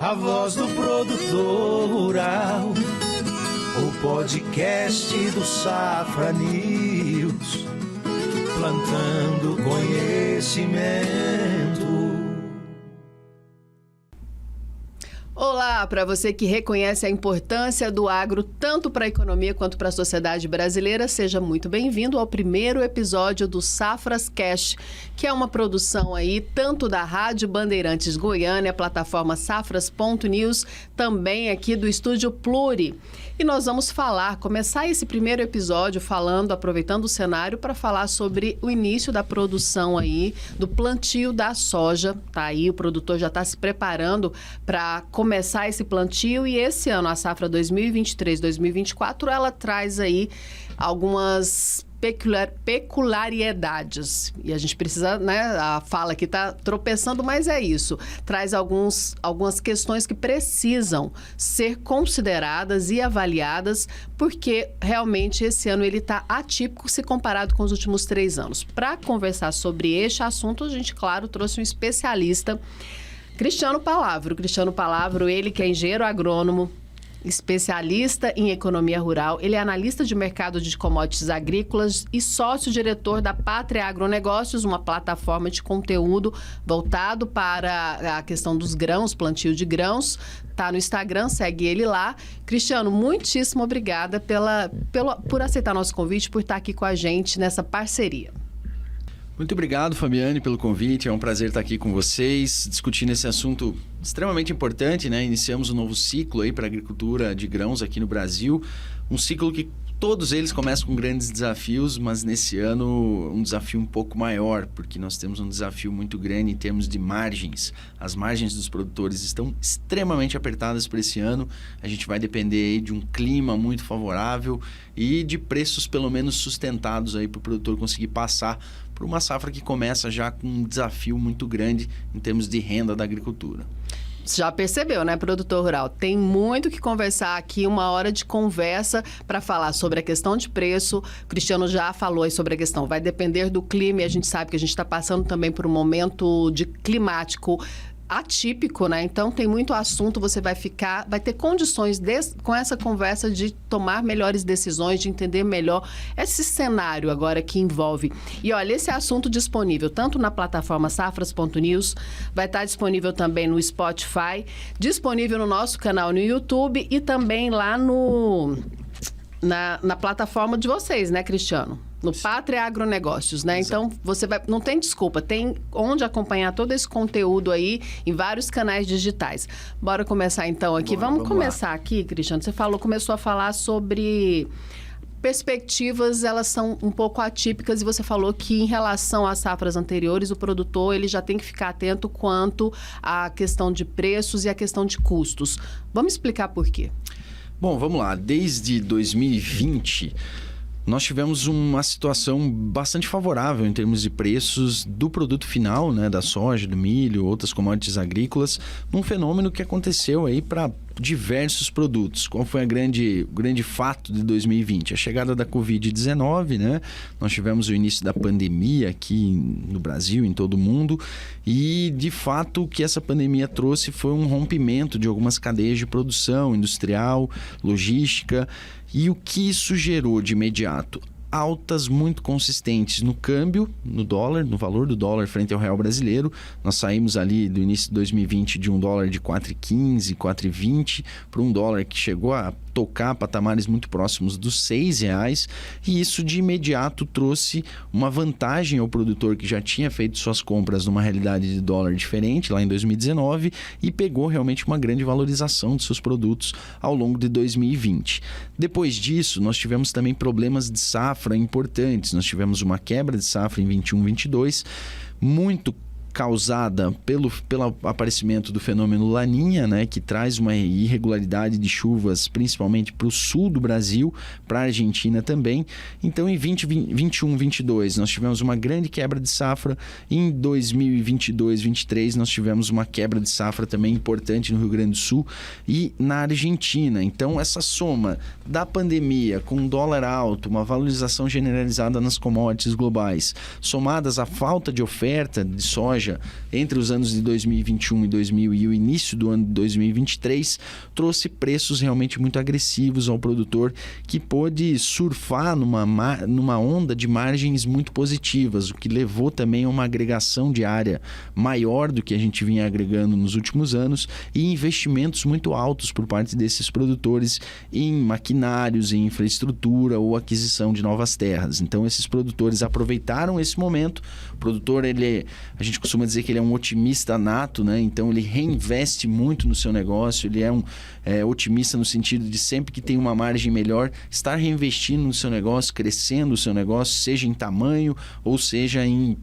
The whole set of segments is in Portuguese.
a voz do produtor rural, o podcast do Safra News, plantando conhecimento. Olá, para você que reconhece a importância do agro tanto para a economia quanto para a sociedade brasileira, seja muito bem-vindo ao primeiro episódio do Safras Cast, que é uma produção aí tanto da Rádio Bandeirantes Goiânia, plataforma safras.news, também aqui do Estúdio Pluri. E nós vamos começar esse primeiro episódio aproveitando o cenário para falar sobre o início da produção aí, do plantio da soja. Tá aí, o produtor já está se preparando para começar esse plantio, e esse ano, a safra 2023-2024, ela traz aí algumas peculiaridades. E a gente precisa, a fala aqui está tropeçando, mas é isso. Traz algumas questões que precisam ser consideradas e avaliadas, porque realmente esse ano ele está atípico se comparado com os últimos 3 anos. Para conversar sobre este assunto, a gente, claro, trouxe um especialista, Cristiano Palavro, ele que é engenheiro agrônomo, especialista em economia rural, ele é analista de mercado de commodities agrícolas e sócio-diretor da Pátria Agronegócios, uma plataforma de conteúdo voltado para a questão dos grãos, plantio de grãos. Tá no Instagram, segue ele lá. Cristiano, muitíssimo obrigada por aceitar nosso convite, por estar aqui com a gente nessa parceria. Muito obrigado, Fabiane, pelo convite. É um prazer estar aqui com vocês, discutindo esse assunto extremamente importante, né? Iniciamos um novo ciclo aí para a agricultura de grãos aqui no Brasil. Um ciclo que todos eles começam com grandes desafios, mas nesse ano um desafio um pouco maior, porque nós temos um desafio muito grande em termos de margens. As margens dos produtores estão extremamente apertadas para esse ano. A gente vai depender aí de um clima muito favorável e de preços pelo menos sustentados aí para o produtor conseguir passar por uma safra que começa já com um desafio muito grande em termos de renda da agricultura. Você já percebeu, né, produtor rural? Tem muito que conversar aqui, uma hora de conversa para falar sobre a questão de preço. O Cristiano já falou aí sobre a questão, vai depender do clima, e a gente sabe que a gente está passando também por um momento climático atípico, né? Então tem muito assunto, você vai ter condições com essa conversa de tomar melhores decisões, de entender melhor esse cenário agora que envolve. E olha, esse assunto disponível tanto na plataforma safras.news, vai estar disponível também no Spotify, disponível no nosso canal no YouTube e também lá na plataforma de vocês, né, Cristiano? No Pátria Agronegócios, né? Exato. Então, não tem desculpa, tem onde acompanhar todo esse conteúdo aí em vários canais digitais. Bora começar então aqui. Vamos começar lá. Aqui, Cristiano, você começou a falar sobre perspectivas, elas são um pouco atípicas, e você falou que em relação às safras anteriores, o produtor ele já tem que ficar atento quanto à questão de preços e à questão de custos. Vamos explicar por quê? Bom, vamos lá. Desde 2020... nós tivemos uma situação bastante favorável em termos de preços do produto final, né, da soja, do milho, outras commodities agrícolas, um fenômeno que aconteceu aí para diversos produtos. Qual foi o grande fato de 2020? A chegada da Covid-19, né? Nós tivemos o início da pandemia aqui no Brasil, em todo o mundo, e de fato o que essa pandemia trouxe foi um rompimento de algumas cadeias de produção industrial, logística, e o que isso gerou de imediato? Altas muito consistentes no câmbio, no dólar, no valor do dólar frente ao real brasileiro. Nós saímos ali do início de 2020 de um dólar de 4,15, 4,20 para um dólar que chegou a tocar patamares muito próximos dos R$6, e isso de imediato trouxe uma vantagem ao produtor que já tinha feito suas compras numa realidade de dólar diferente lá em 2019 e pegou realmente uma grande valorização de seus produtos ao longo de 2020. Depois disso, nós tivemos também problemas de safra importantes. Nós tivemos uma quebra de safra em 21-22, muito causada pelo aparecimento do fenômeno Laninha, né, que traz uma irregularidade de chuvas, principalmente para o sul do Brasil, para a Argentina também. Então, em 2021, 22, nós tivemos uma grande quebra de safra. Em 2022, 23, nós tivemos uma quebra de safra também importante no Rio Grande do Sul e na Argentina. Então, essa soma da pandemia com um dólar alto, uma valorização generalizada nas commodities globais, somadas à falta de oferta de soja soja entre os anos de 2021 e o início do ano de 2023 trouxe preços realmente muito agressivos ao produtor, que pôde surfar numa onda de margens muito positivas, o que levou também a uma agregação diária maior do que a gente vinha agregando nos últimos anos e investimentos muito altos por parte desses produtores em maquinários, em infraestrutura ou aquisição de novas terras. Então esses produtores aproveitaram esse momento. O produtor, a gente costuma dizer que ele é um otimista nato, né? Então ele reinveste muito no seu negócio, ele é um otimista no sentido de sempre que tem uma margem melhor, estar reinvestindo no seu negócio, crescendo o seu negócio, seja em tamanho ou seja em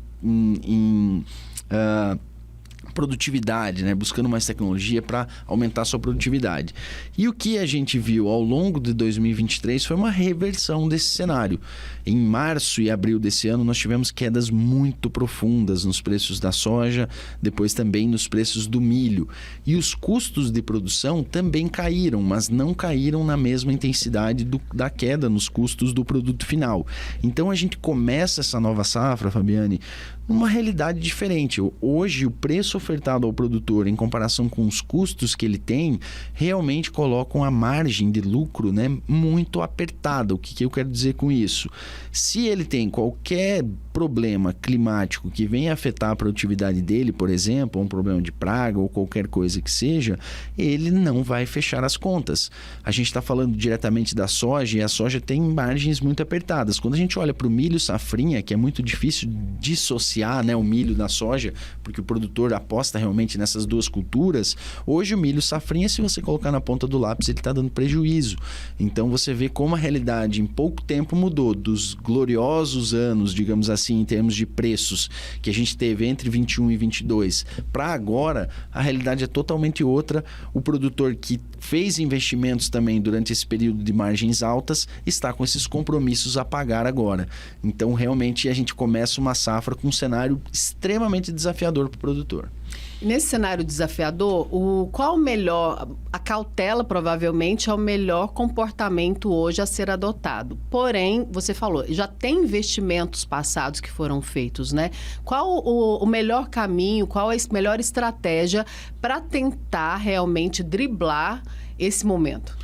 produtividade, né? Buscando mais tecnologia para aumentar a sua produtividade. E o que a gente viu ao longo de 2023 foi uma reversão desse cenário. Em março e abril desse ano, nós tivemos quedas muito profundas nos preços da soja, depois também nos preços do milho. E os custos de produção também caíram, mas não caíram na mesma intensidade da queda nos custos do produto final. Então a gente começa essa nova safra, Fabiane, numa realidade diferente. Hoje, o preço ofertado ao produtor em comparação com os custos que ele tem, realmente colocam a margem de lucro, né, muito apertada. O que eu quero dizer com isso? Se ele tem qualquer problema climático que venha afetar a produtividade dele, por exemplo, um problema de praga ou qualquer coisa que seja, ele não vai fechar as contas. A gente está falando diretamente da soja, e a soja tem margens muito apertadas. Quando a gente olha para o milho safrinha, que é muito difícil dissociar, né, o milho da soja, porque o produtor aposta realmente nessas duas culturas, hoje o milho safrinha, se você colocar na ponta do lápis, ele está dando prejuízo. Então você vê como a realidade em pouco tempo mudou dos gloriosos anos, digamos assim, em termos de preços que a gente teve entre 21 e 22 para agora, a realidade é totalmente outra. O produtor que fez investimentos também durante esse período de margens altas está com esses compromissos a pagar agora. Então realmente a gente começa uma safra com um cenário extremamente desafiador para o produtor. Nesse cenário desafiador, qual o melhor, a cautela provavelmente é o melhor comportamento hoje a ser adotado. Porém, você falou, já tem investimentos passados que foram feitos, né? Qual o melhor caminho, qual a melhor estratégia para tentar realmente driblar esse momento?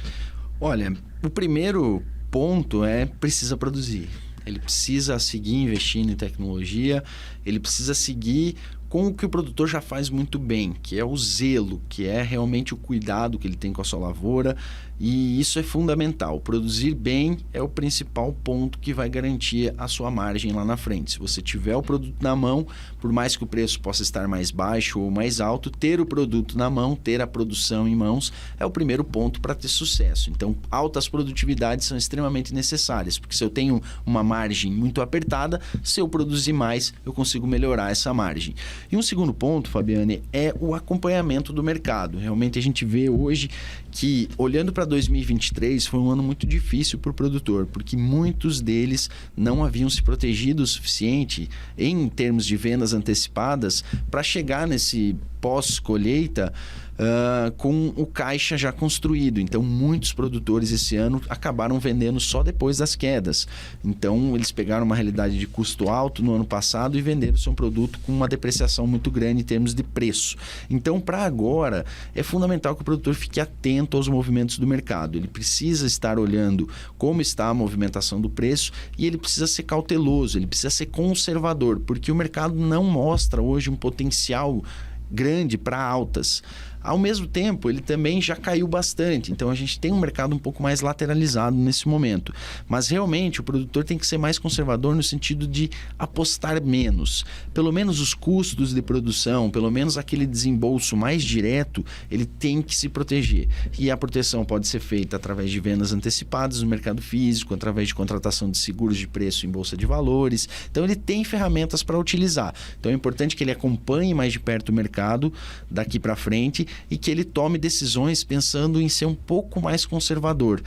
Olha, o primeiro ponto precisa produzir. Ele precisa seguir investindo em tecnologia, ele precisa seguir com o que o produtor já faz muito bem, que é o zelo, que é realmente o cuidado que ele tem com a sua lavoura, e isso é fundamental. Produzir bem é o principal ponto que vai garantir a sua margem lá na frente. Se você tiver o produto na mão, por mais que o preço possa estar mais baixo ou mais alto, ter o produto na mão, ter a produção em mãos, é o primeiro ponto para ter sucesso. Então, altas produtividades são extremamente necessárias, porque se eu tenho uma margem muito apertada, se eu produzir mais, eu consigo melhorar essa margem. E um segundo ponto, Fabiane, é o acompanhamento do mercado. Realmente a gente vê hoje que, olhando para 2023, foi um ano muito difícil para o produtor, porque muitos deles não haviam se protegido o suficiente em termos de vendas antecipadas para chegar nesse pós-colheita com o caixa já construído. Então, muitos produtores esse ano acabaram vendendo só depois das quedas. Então, eles pegaram uma realidade de custo alto no ano passado e venderam seu produto com uma depreciação muito grande em termos de preço. Então, para agora, é fundamental que o produtor fique atento aos movimentos do mercado. Ele precisa estar olhando como está a movimentação do preço e ele precisa ser cauteloso, ele precisa ser conservador, porque o mercado não mostra hoje um potencial grande para altas. Ao mesmo tempo, ele também já caiu bastante. Então, a gente tem um mercado um pouco mais lateralizado nesse momento. Mas, realmente, o produtor tem que ser mais conservador no sentido de apostar menos. Pelo menos os custos de produção, pelo menos aquele desembolso mais direto, ele tem que se proteger. E a proteção pode ser feita através de vendas antecipadas no mercado físico, através de contratação de seguros de preço em bolsa de valores. Então, ele tem ferramentas para utilizar. Então, é importante que ele acompanhe mais de perto o mercado mercado daqui para frente e que ele tome decisões pensando em ser um pouco mais conservador.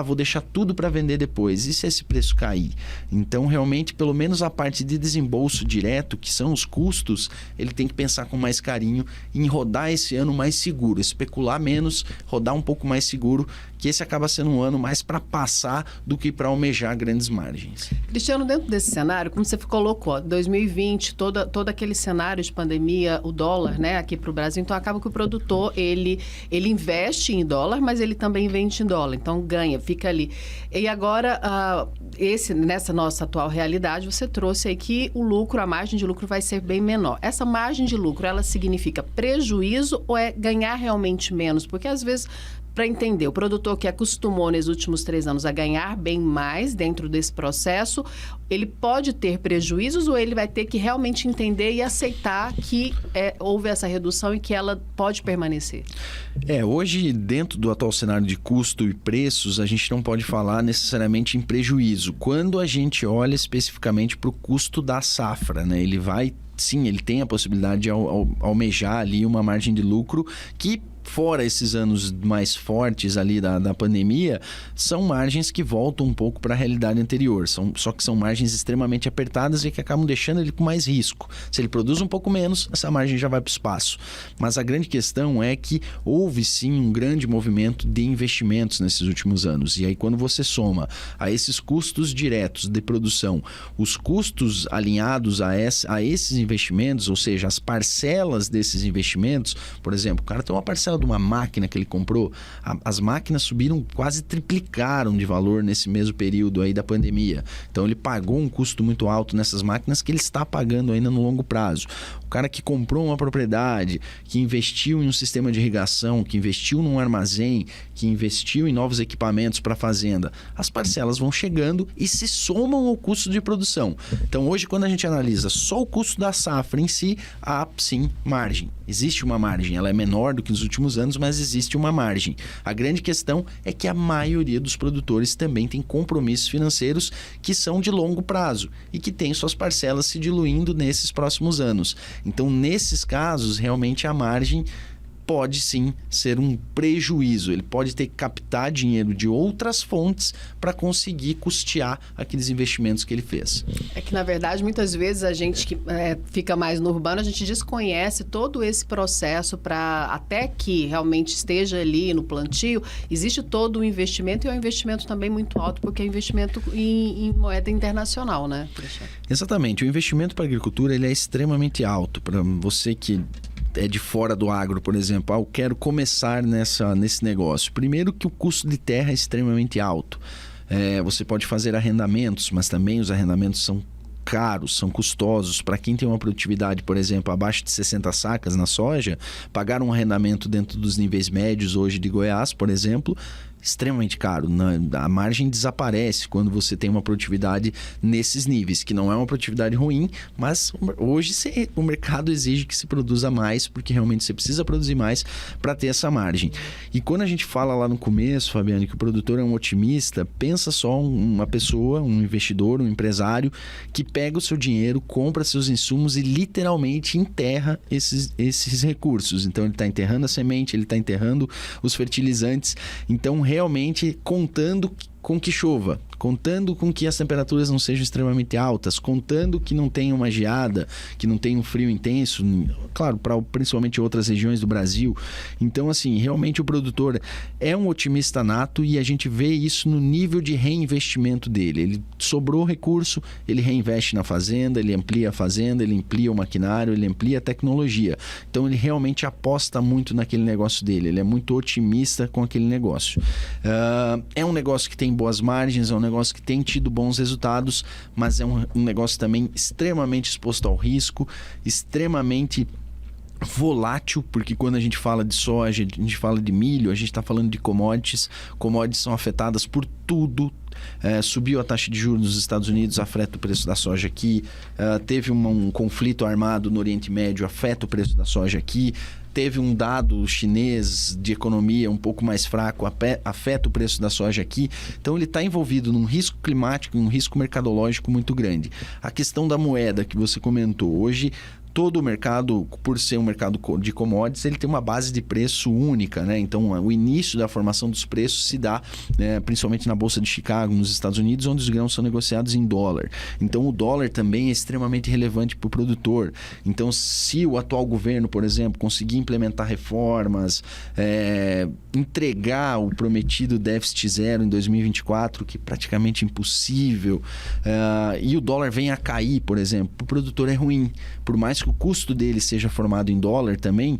Vou deixar tudo para vender depois. E se esse preço cair? Então, realmente, pelo menos a parte de desembolso direto, que são os custos, ele tem que pensar com mais carinho em rodar esse ano mais seguro, especular menos, rodar um pouco mais seguro, que esse acaba sendo um ano mais para passar do que para almejar grandes margens. Cristiano, dentro desse cenário, como você colocou, 2020, todo aquele cenário de pandemia, o dólar, né, aqui para o Brasil, então acaba que o produtor, ele investe em dólar, mas ele também vende em dólar, então ganha, fica ali. E agora, nessa nossa atual realidade, você trouxe aí que o lucro, a margem de lucro vai ser bem menor. Essa margem de lucro, ela significa prejuízo ou é ganhar realmente menos? Porque às vezes, para entender, o produtor que acostumou nos últimos 3 anos a ganhar bem mais dentro desse processo, ele pode ter prejuízos ou ele vai ter que realmente entender e aceitar que houve essa redução e que ela pode permanecer? Hoje, dentro do atual cenário de custo e preços, a gente não pode falar necessariamente em prejuízo. Quando a gente olha especificamente para o custo da safra, né? Sim, ele tem a possibilidade de almejar ali uma margem de lucro que, fora esses anos mais fortes ali da pandemia, são margens que voltam um pouco para a realidade anterior. Só que são margens extremamente apertadas e que acabam deixando ele com mais risco. Se ele produz um pouco menos, essa margem já vai para o espaço. Mas a grande questão é que houve sim um grande movimento de investimentos nesses últimos anos. E aí, quando você soma a esses custos diretos de produção, os custos alinhados a esses investimentos, ou seja, as parcelas desses investimentos, por exemplo, o cara tem uma parcela de uma máquina que ele comprou, as máquinas subiram, quase triplicaram de valor nesse mesmo período aí da pandemia. Então ele pagou um custo muito alto nessas máquinas que ele está pagando ainda no longo prazo. O cara que comprou uma propriedade, que investiu em um sistema de irrigação, que investiu num armazém, que investiu em novos equipamentos para a fazenda, as parcelas vão chegando e se somam ao custo de produção. Então hoje, quando a gente analisa só o custo da safra em si, há sim margem. Existe uma margem, ela é menor do que nos últimos anos, mas existe uma margem. A grande questão é que a maioria dos produtores também tem compromissos financeiros que são de longo prazo e que tem suas parcelas se diluindo nesses próximos anos. Então, nesses casos, realmente a margem pode sim ser um prejuízo. Ele pode ter que captar dinheiro de outras fontes para conseguir custear aqueles investimentos que ele fez. É que, na verdade, muitas vezes a gente que fica mais no urbano, a gente desconhece todo esse processo para até que realmente esteja ali no plantio, existe todo um investimento e é um investimento também muito alto, porque é investimento em moeda internacional, né? Exatamente. O investimento para a agricultura ele é extremamente alto. Para você que é de fora do agro, por exemplo, eu quero começar nesse negócio. Primeiro que o custo de terra é extremamente alto. Você pode fazer arrendamentos, mas também os arrendamentos são caros, são custosos. Para quem tem uma produtividade, por exemplo, abaixo de 60 sacas na soja, pagar um arrendamento dentro dos níveis médios hoje de Goiás, por exemplo, extremamente caro. A margem desaparece quando você tem uma produtividade nesses níveis, que não é uma produtividade ruim, mas hoje o mercado exige que se produza mais, porque realmente você precisa produzir mais para ter essa margem. E quando a gente fala lá no começo, Fabiane, que o produtor é um otimista, pensa só uma pessoa, um investidor, um empresário que pega o seu dinheiro, compra seus insumos e literalmente enterra esses recursos. Então ele está enterrando a semente, ele está enterrando os fertilizantes. Então realmente contando com que chova, contando com que as temperaturas não sejam extremamente altas, contando que não tenha uma geada, que não tenha um frio intenso, claro, para principalmente outras regiões do Brasil. Então, assim, realmente o produtor é um otimista nato e a gente vê isso no nível de reinvestimento dele. Ele sobrou recurso, ele reinveste na fazenda, ele amplia a fazenda, ele amplia o maquinário, ele amplia a tecnologia. Então, ele realmente aposta muito naquele negócio dele, ele é muito otimista com aquele negócio. É um negócio que tem boas margens, é um negócio que tem tido bons resultados, mas é um negócio também extremamente exposto ao risco, extremamente volátil, porque quando a gente fala de soja, a gente fala de milho, a gente está falando de commodities são afetadas por tudo. Subiu a taxa de juros nos Estados Unidos, afeta o preço da soja aqui. Teve um conflito armado no Oriente Médio, afeta o preço da soja aqui. Teve um dado chinês de economia um pouco mais fraco, afeta o preço da soja aqui. Então ele está envolvido num risco climático e um risco mercadológico muito grande. A questão da moeda que você comentou, hoje todo o mercado, por ser um mercado de commodities, ele tem uma base de preço única, né? Então, o início da formação dos preços se dá, principalmente na Bolsa de Chicago, nos Estados Unidos, onde os grãos são negociados em dólar. Então, o dólar também é extremamente relevante para o produtor. Então, se o atual governo, por exemplo, conseguir implementar reformas, entregar o prometido déficit zero em 2024, que é praticamente impossível, e o dólar venha a cair, por exemplo, para o produtor é ruim. Por mais que o custo dele seja formado em dólar também,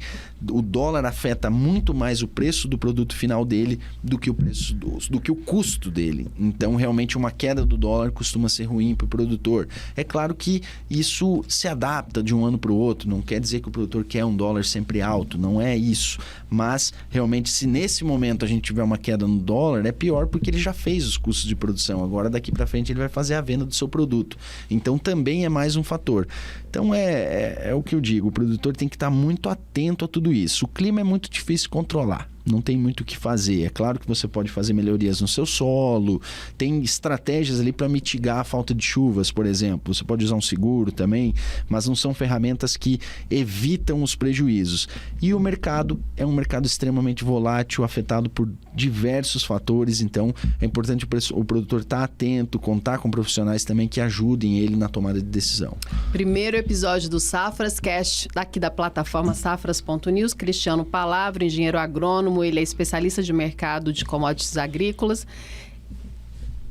o dólar afeta muito mais o preço do produto final dele do que o custo dele. Então, realmente, uma queda do dólar costuma ser ruim para o produtor. É claro que isso se adapta de um ano para o outro, não quer dizer que o produtor quer um dólar sempre alto, não é isso. Mas, realmente, se nesse momento a gente tiver uma queda no dólar, é pior porque ele já fez os custos de produção. Agora, daqui para frente, ele vai fazer a venda do seu produto. Então, também é mais um fator. Então, é o que eu digo, o produtor tem que estar muito atento a tudo isso. O clima é muito difícil de controlar. Não tem muito o que fazer. É claro que você pode fazer melhorias no seu solo, tem estratégias ali para mitigar a falta de chuvas, por exemplo. Você pode usar um seguro também, mas não são ferramentas que evitam os prejuízos. E o mercado é um mercado extremamente volátil, afetado por diversos fatores, então é importante o produtor estar atento, contar com profissionais também que ajudem ele na tomada de decisão. Primeiro episódio do Safras Cast, daqui da plataforma safras.news. Cristiano Palavra, engenheiro agrônomo, ele é especialista de mercado de commodities agrícolas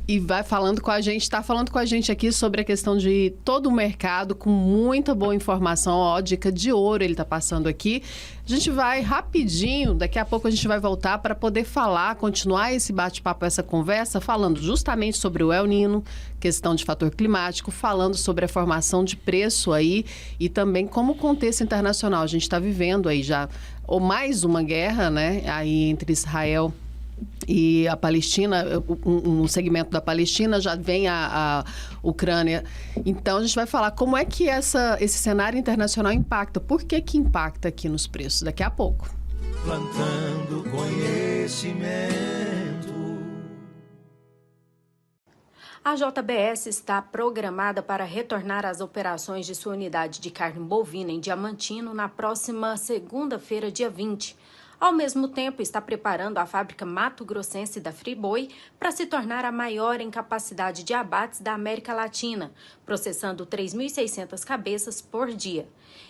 e vai falando com a gente, está falando com a gente aqui sobre a questão de todo o mercado, com muita boa informação. Ó, dica de ouro ele está passando aqui. A gente vai rapidinho, daqui a pouco a gente vai voltar para poder falar, continuar esse bate-papo, essa conversa, falando justamente sobre o El Niño, questão de fator climático, falando sobre a formação de preço aí e também como o contexto internacional. A gente está vivendo aí já ou mais uma guerra, né, aí entre Israel e a Palestina, um segmento da Palestina, já vem a Ucrânia. Então, a gente vai falar como é que esse cenário internacional impacta. Por que impacta aqui nos preços? Daqui a pouco. Plantando conhecimento. A JBS está programada para retornar às operações de sua unidade de carne bovina em Diamantino na próxima segunda-feira, dia 20. Ao mesmo tempo, está preparando a fábrica mato-grossense da Friboi para se tornar a maior em capacidade de abates da América Latina, processando 3.600 cabeças por dia.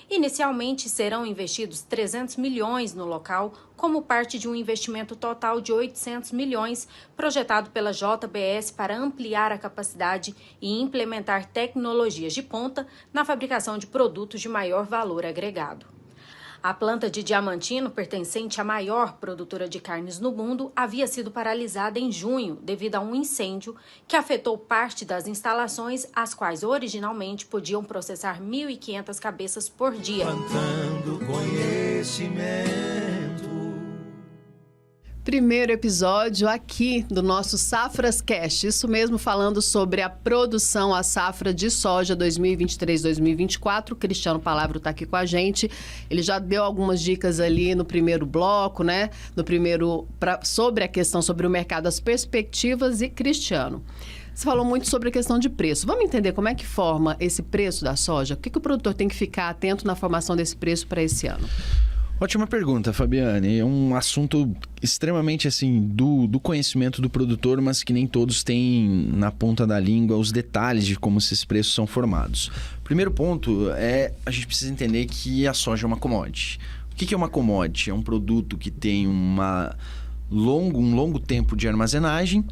Inicialmente, serão investidos 300 milhões no local, como parte de um investimento total de 800 milhões, projetado pela JBS para ampliar a capacidade e implementar tecnologias de ponta na fabricação de produtos de maior valor agregado. A planta de Diamantino, pertencente à maior produtora de carnes no mundo, havia sido paralisada em junho devido a um incêndio que afetou parte das instalações, as quais originalmente podiam processar 1.500 cabeças por dia. Plantando conhecimento. Primeiro episódio aqui do nosso Safras Cast, isso mesmo, falando sobre a produção, a safra de soja 2023-2024. O Cristiano Palavra está aqui com a gente. Ele já deu algumas dicas ali no primeiro bloco, né? Sobre a questão, sobre o mercado, as perspectivas. E Cristiano, você falou muito sobre a questão de preço. Vamos entender como é que forma esse preço da soja? O que o produtor tem que ficar atento na formação desse preço para esse ano? Ótima pergunta, Fabiane. É um assunto extremamente assim do conhecimento do produtor, mas que nem todos têm na ponta da língua os detalhes de como esses preços são formados. Primeiro ponto é a gente precisa entender que a soja é uma commodity. O que é uma commodity? É um produto que tem um longo tempo de armazenagem,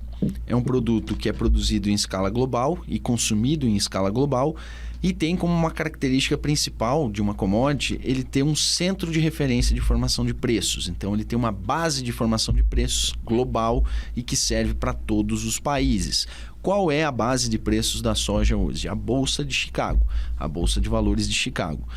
é um produto que é produzido em escala global e consumido em escala global. E tem como uma característica principal de uma commodity, ele ter um centro de referência de formação de preços. Então, ele tem uma base de formação de preços global e que serve para todos os países. Qual é a base de preços da soja hoje? A Bolsa de Chicago, a Bolsa de Valores de Chicago.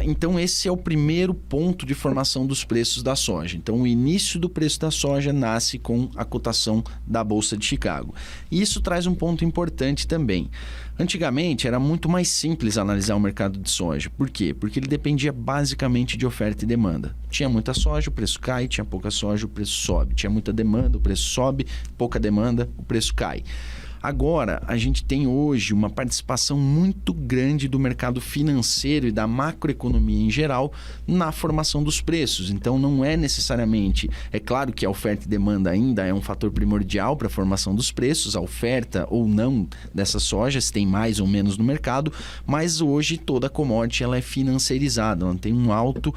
Então, esse é o primeiro ponto de formação dos preços da soja. Então, o início do preço da soja nasce com a cotação da Bolsa de Chicago. E isso traz um ponto importante também. Antigamente, era muito mais simples analisar o mercado de soja. Por quê? Porque ele dependia basicamente de oferta e demanda. Tinha muita soja, o preço cai. Tinha pouca soja, o preço sobe. Tinha muita demanda, o preço sobe. Pouca demanda, o preço cai. Agora, a gente tem hoje uma participação muito grande do mercado financeiro e da macroeconomia em geral na formação dos preços. Então, não é necessariamente... É claro que a oferta e demanda ainda é um fator primordial para a formação dos preços, a oferta ou não dessa soja, se tem mais ou menos no mercado, mas hoje toda a commodity ela é financiarizada, ela tem um alto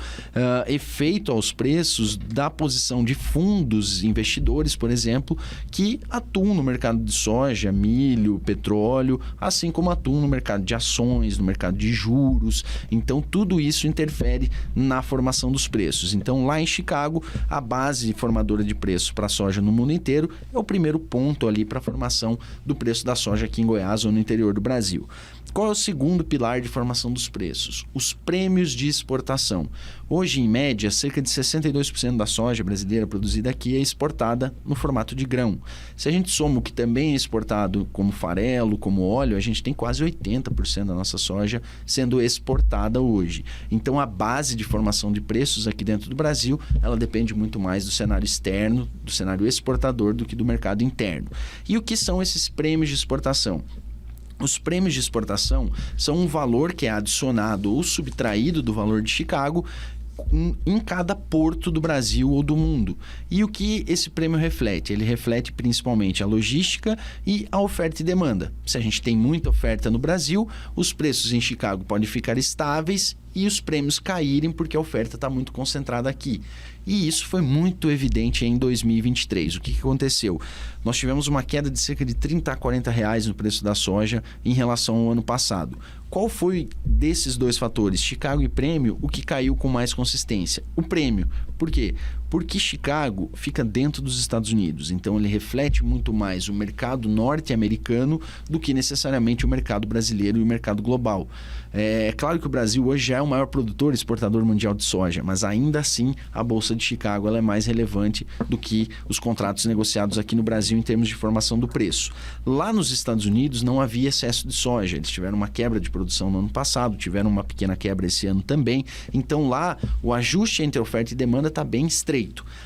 efeito aos preços da posição de fundos investidores, por exemplo, que atuam no mercado de soja, milho, petróleo, assim como atuam no mercado de ações, no mercado de juros. Então, tudo isso interfere na formação dos preços. Então, lá em Chicago, a base formadora de preço para a soja no mundo inteiro é o primeiro ponto ali para a formação do preço da soja aqui em Goiás ou no interior do Brasil. Qual é o segundo pilar de formação dos preços? Os prêmios de exportação. Hoje, em média, cerca de 62% da soja brasileira produzida aqui é exportada no formato de grão. Se a gente soma o que também é exportado como farelo, como óleo, a gente tem quase 80% da nossa soja sendo exportada hoje. Então, a base de formação de preços aqui dentro do Brasil, ela depende muito mais do cenário externo, do cenário exportador, do que do mercado interno. E o que são esses prêmios de exportação? Os prêmios de exportação são um valor que é adicionado ou subtraído do valor de Chicago em cada porto do Brasil ou do mundo. E o que esse prêmio reflete? Ele reflete principalmente a logística e a oferta e demanda. Se a gente tem muita oferta no Brasil, os preços em Chicago podem ficar estáveis e os prêmios caírem porque a oferta está muito concentrada aqui. E isso foi muito evidente em 2023. O que aconteceu? Nós tivemos uma queda de cerca de 30 a 40 reais no preço da soja em relação ao ano passado. Qual foi desses dois fatores, Chicago e prêmio, o que caiu com mais consistência? O prêmio. Por quê? Porque Chicago fica dentro dos Estados Unidos, então ele reflete muito mais o mercado norte-americano do que necessariamente o mercado brasileiro e o mercado global. É claro que o Brasil hoje já é o maior produtor e exportador mundial de soja, mas ainda assim a Bolsa de Chicago ela é mais relevante do que os contratos negociados aqui no Brasil em termos de formação do preço. Lá nos Estados Unidos não havia excesso de soja, eles tiveram uma quebra de produção no ano passado, tiveram uma pequena quebra esse ano também, então lá o ajuste entre oferta e demanda está bem estreito.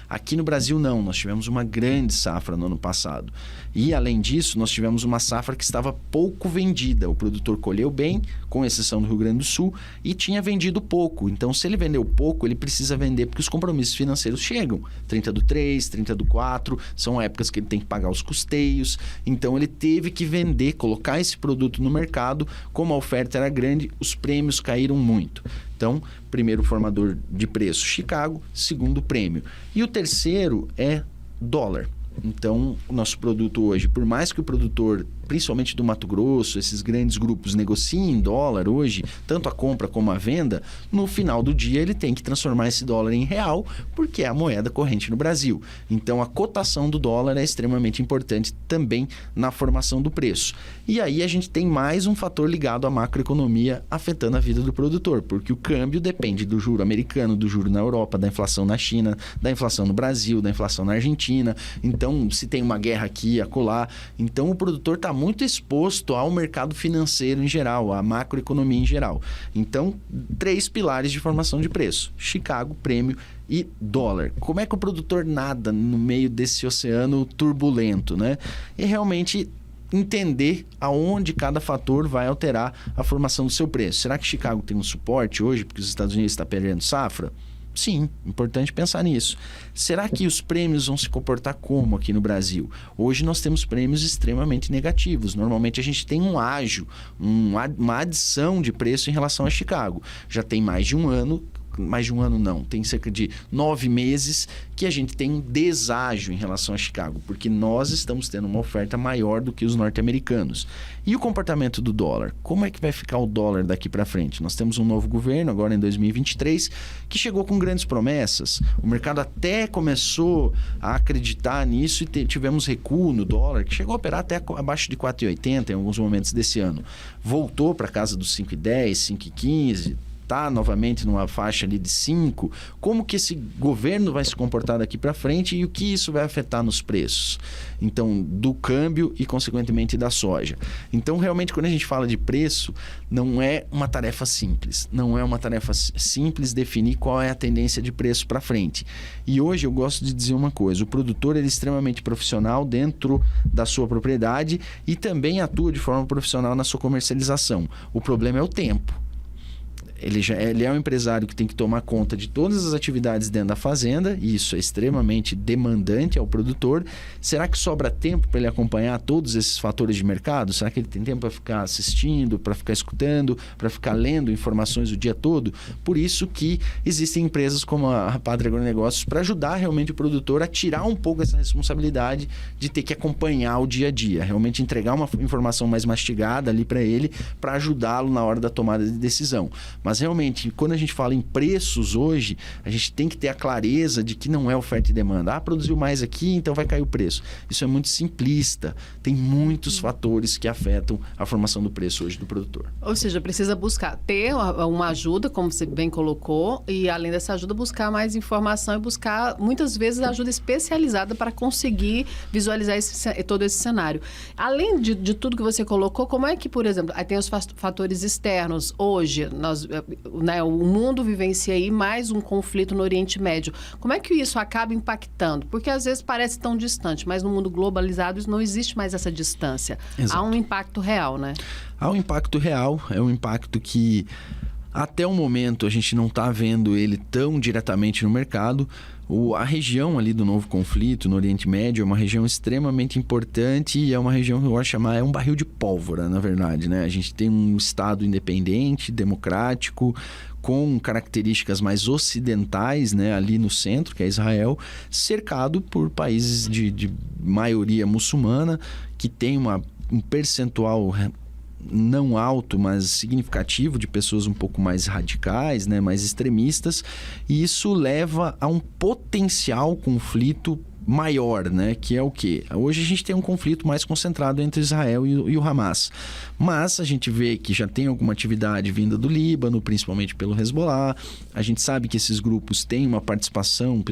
Aqui no Brasil não, nós tivemos uma grande safra no ano passado. E além disso, nós tivemos uma safra que estava pouco vendida. O produtor colheu bem, com exceção do Rio Grande do Sul, e tinha vendido pouco. Então, se ele vendeu pouco, ele precisa vender porque os compromissos financeiros chegam. 30/3, 30/4, são épocas que ele tem que pagar os custeios. Então, ele teve que vender, colocar esse produto no mercado. Como a oferta era grande, os prêmios caíram muito. Então, primeiro formador de preço, Chicago, segundo prêmio. E o terceiro é dólar. Então, o nosso produto hoje, por mais que o produtor, principalmente do Mato Grosso, esses grandes grupos negociem em dólar hoje, tanto a compra como a venda, no final do dia ele tem que transformar esse dólar em real, porque é a moeda corrente no Brasil. Então, a cotação do dólar é extremamente importante também na formação do preço. E aí a gente tem mais um fator ligado à macroeconomia afetando a vida do produtor, porque o câmbio depende do juro americano, do juro na Europa, da inflação na China, da inflação no Brasil, da inflação na Argentina. Então, se tem uma guerra aqui, acolá, então o produtor está muito exposto ao mercado financeiro em geral, à macroeconomia em geral. Então, 3 pilares de formação de preço: Chicago, prêmio e dólar. Como é que o produtor nada no meio desse oceano turbulento, né? E realmente entender aonde cada fator vai alterar a formação do seu preço. Será que Chicago tem um suporte hoje porque os Estados Unidos estão perdendo safra? Sim, importante pensar nisso. Será que os prêmios vão se comportar como aqui no Brasil? Hoje nós temos prêmios extremamente negativos. Normalmente a gente tem um ágio, uma adição de preço em relação a Chicago. Já tem mais de um ano não, tem cerca de 9 meses que a gente tem um deságio em relação a Chicago, porque nós estamos tendo uma oferta maior do que os norte-americanos. E o comportamento do dólar? Como é que vai ficar o dólar daqui para frente? Nós temos um novo governo agora em 2023 que chegou com grandes promessas. O mercado até começou a acreditar nisso e tivemos recuo no dólar, que chegou a operar até abaixo de 4,80 em alguns momentos desse ano. Voltou para casa dos 5,10, 5,15, está novamente numa faixa ali de 5, como que esse governo vai se comportar daqui para frente e o que isso vai afetar nos preços? Então, do câmbio e, consequentemente, da soja. Então, realmente, quando a gente fala de preço, não é uma tarefa simples. Não é uma tarefa simples definir qual é a tendência de preço para frente. E hoje eu gosto de dizer uma coisa, o produtor ele é extremamente profissional dentro da sua propriedade e também atua de forma profissional na sua comercialização. O problema é o tempo. Ele é um empresário que tem que tomar conta de todas as atividades dentro da fazenda, e isso é extremamente demandante ao produtor. Será que sobra tempo para ele acompanhar todos esses fatores de mercado? Será que ele tem tempo para ficar assistindo, para ficar escutando, para ficar lendo informações o dia todo? Por isso que existem empresas como a Pátria Agronegócios para ajudar realmente o produtor a tirar um pouco essa responsabilidade de ter que acompanhar o dia a dia, realmente entregar uma informação mais mastigada ali para ele, para ajudá-lo na hora da tomada de decisão. Mas realmente, quando a gente fala em preços hoje, a gente tem que ter a clareza de que não é oferta e demanda. Produziu mais aqui, então vai cair o preço. Isso é muito simplista. Tem muitos fatores que afetam a formação do preço hoje do produtor. Ou seja, precisa ter uma ajuda, como você bem colocou, e além dessa ajuda, buscar mais informação e buscar, muitas vezes, ajuda especializada para conseguir visualizar todo esse cenário. Além de tudo que você colocou, como é que, por exemplo, aí tem os fatores externos. Hoje, o mundo vivencia aí mais um conflito no Oriente Médio. Como é que isso acaba impactando? Porque às vezes parece tão distante, mas no mundo globalizado não existe mais essa distância. Exato. Há um impacto real, né? Há um impacto real, é um impacto que até o momento a gente não está vendo ele tão diretamente no mercado. A região ali do novo conflito no Oriente Médio é uma região extremamente importante e é uma região que eu gosto de chamar, é um barril de pólvora, na verdade, né? A gente tem um Estado independente, democrático, com características mais ocidentais, né? Ali no centro, que é Israel, cercado por países de maioria muçulmana, que tem um percentual não alto, mas significativo, de pessoas um pouco mais radicais, né, mais extremistas, e isso leva a um potencial conflito maior, né, que é o quê? Hoje a gente tem um conflito mais concentrado entre Israel e o Hamas, mas a gente vê que já tem alguma atividade vinda do Líbano, principalmente pelo Hezbollah. A gente sabe que esses grupos têm uma participação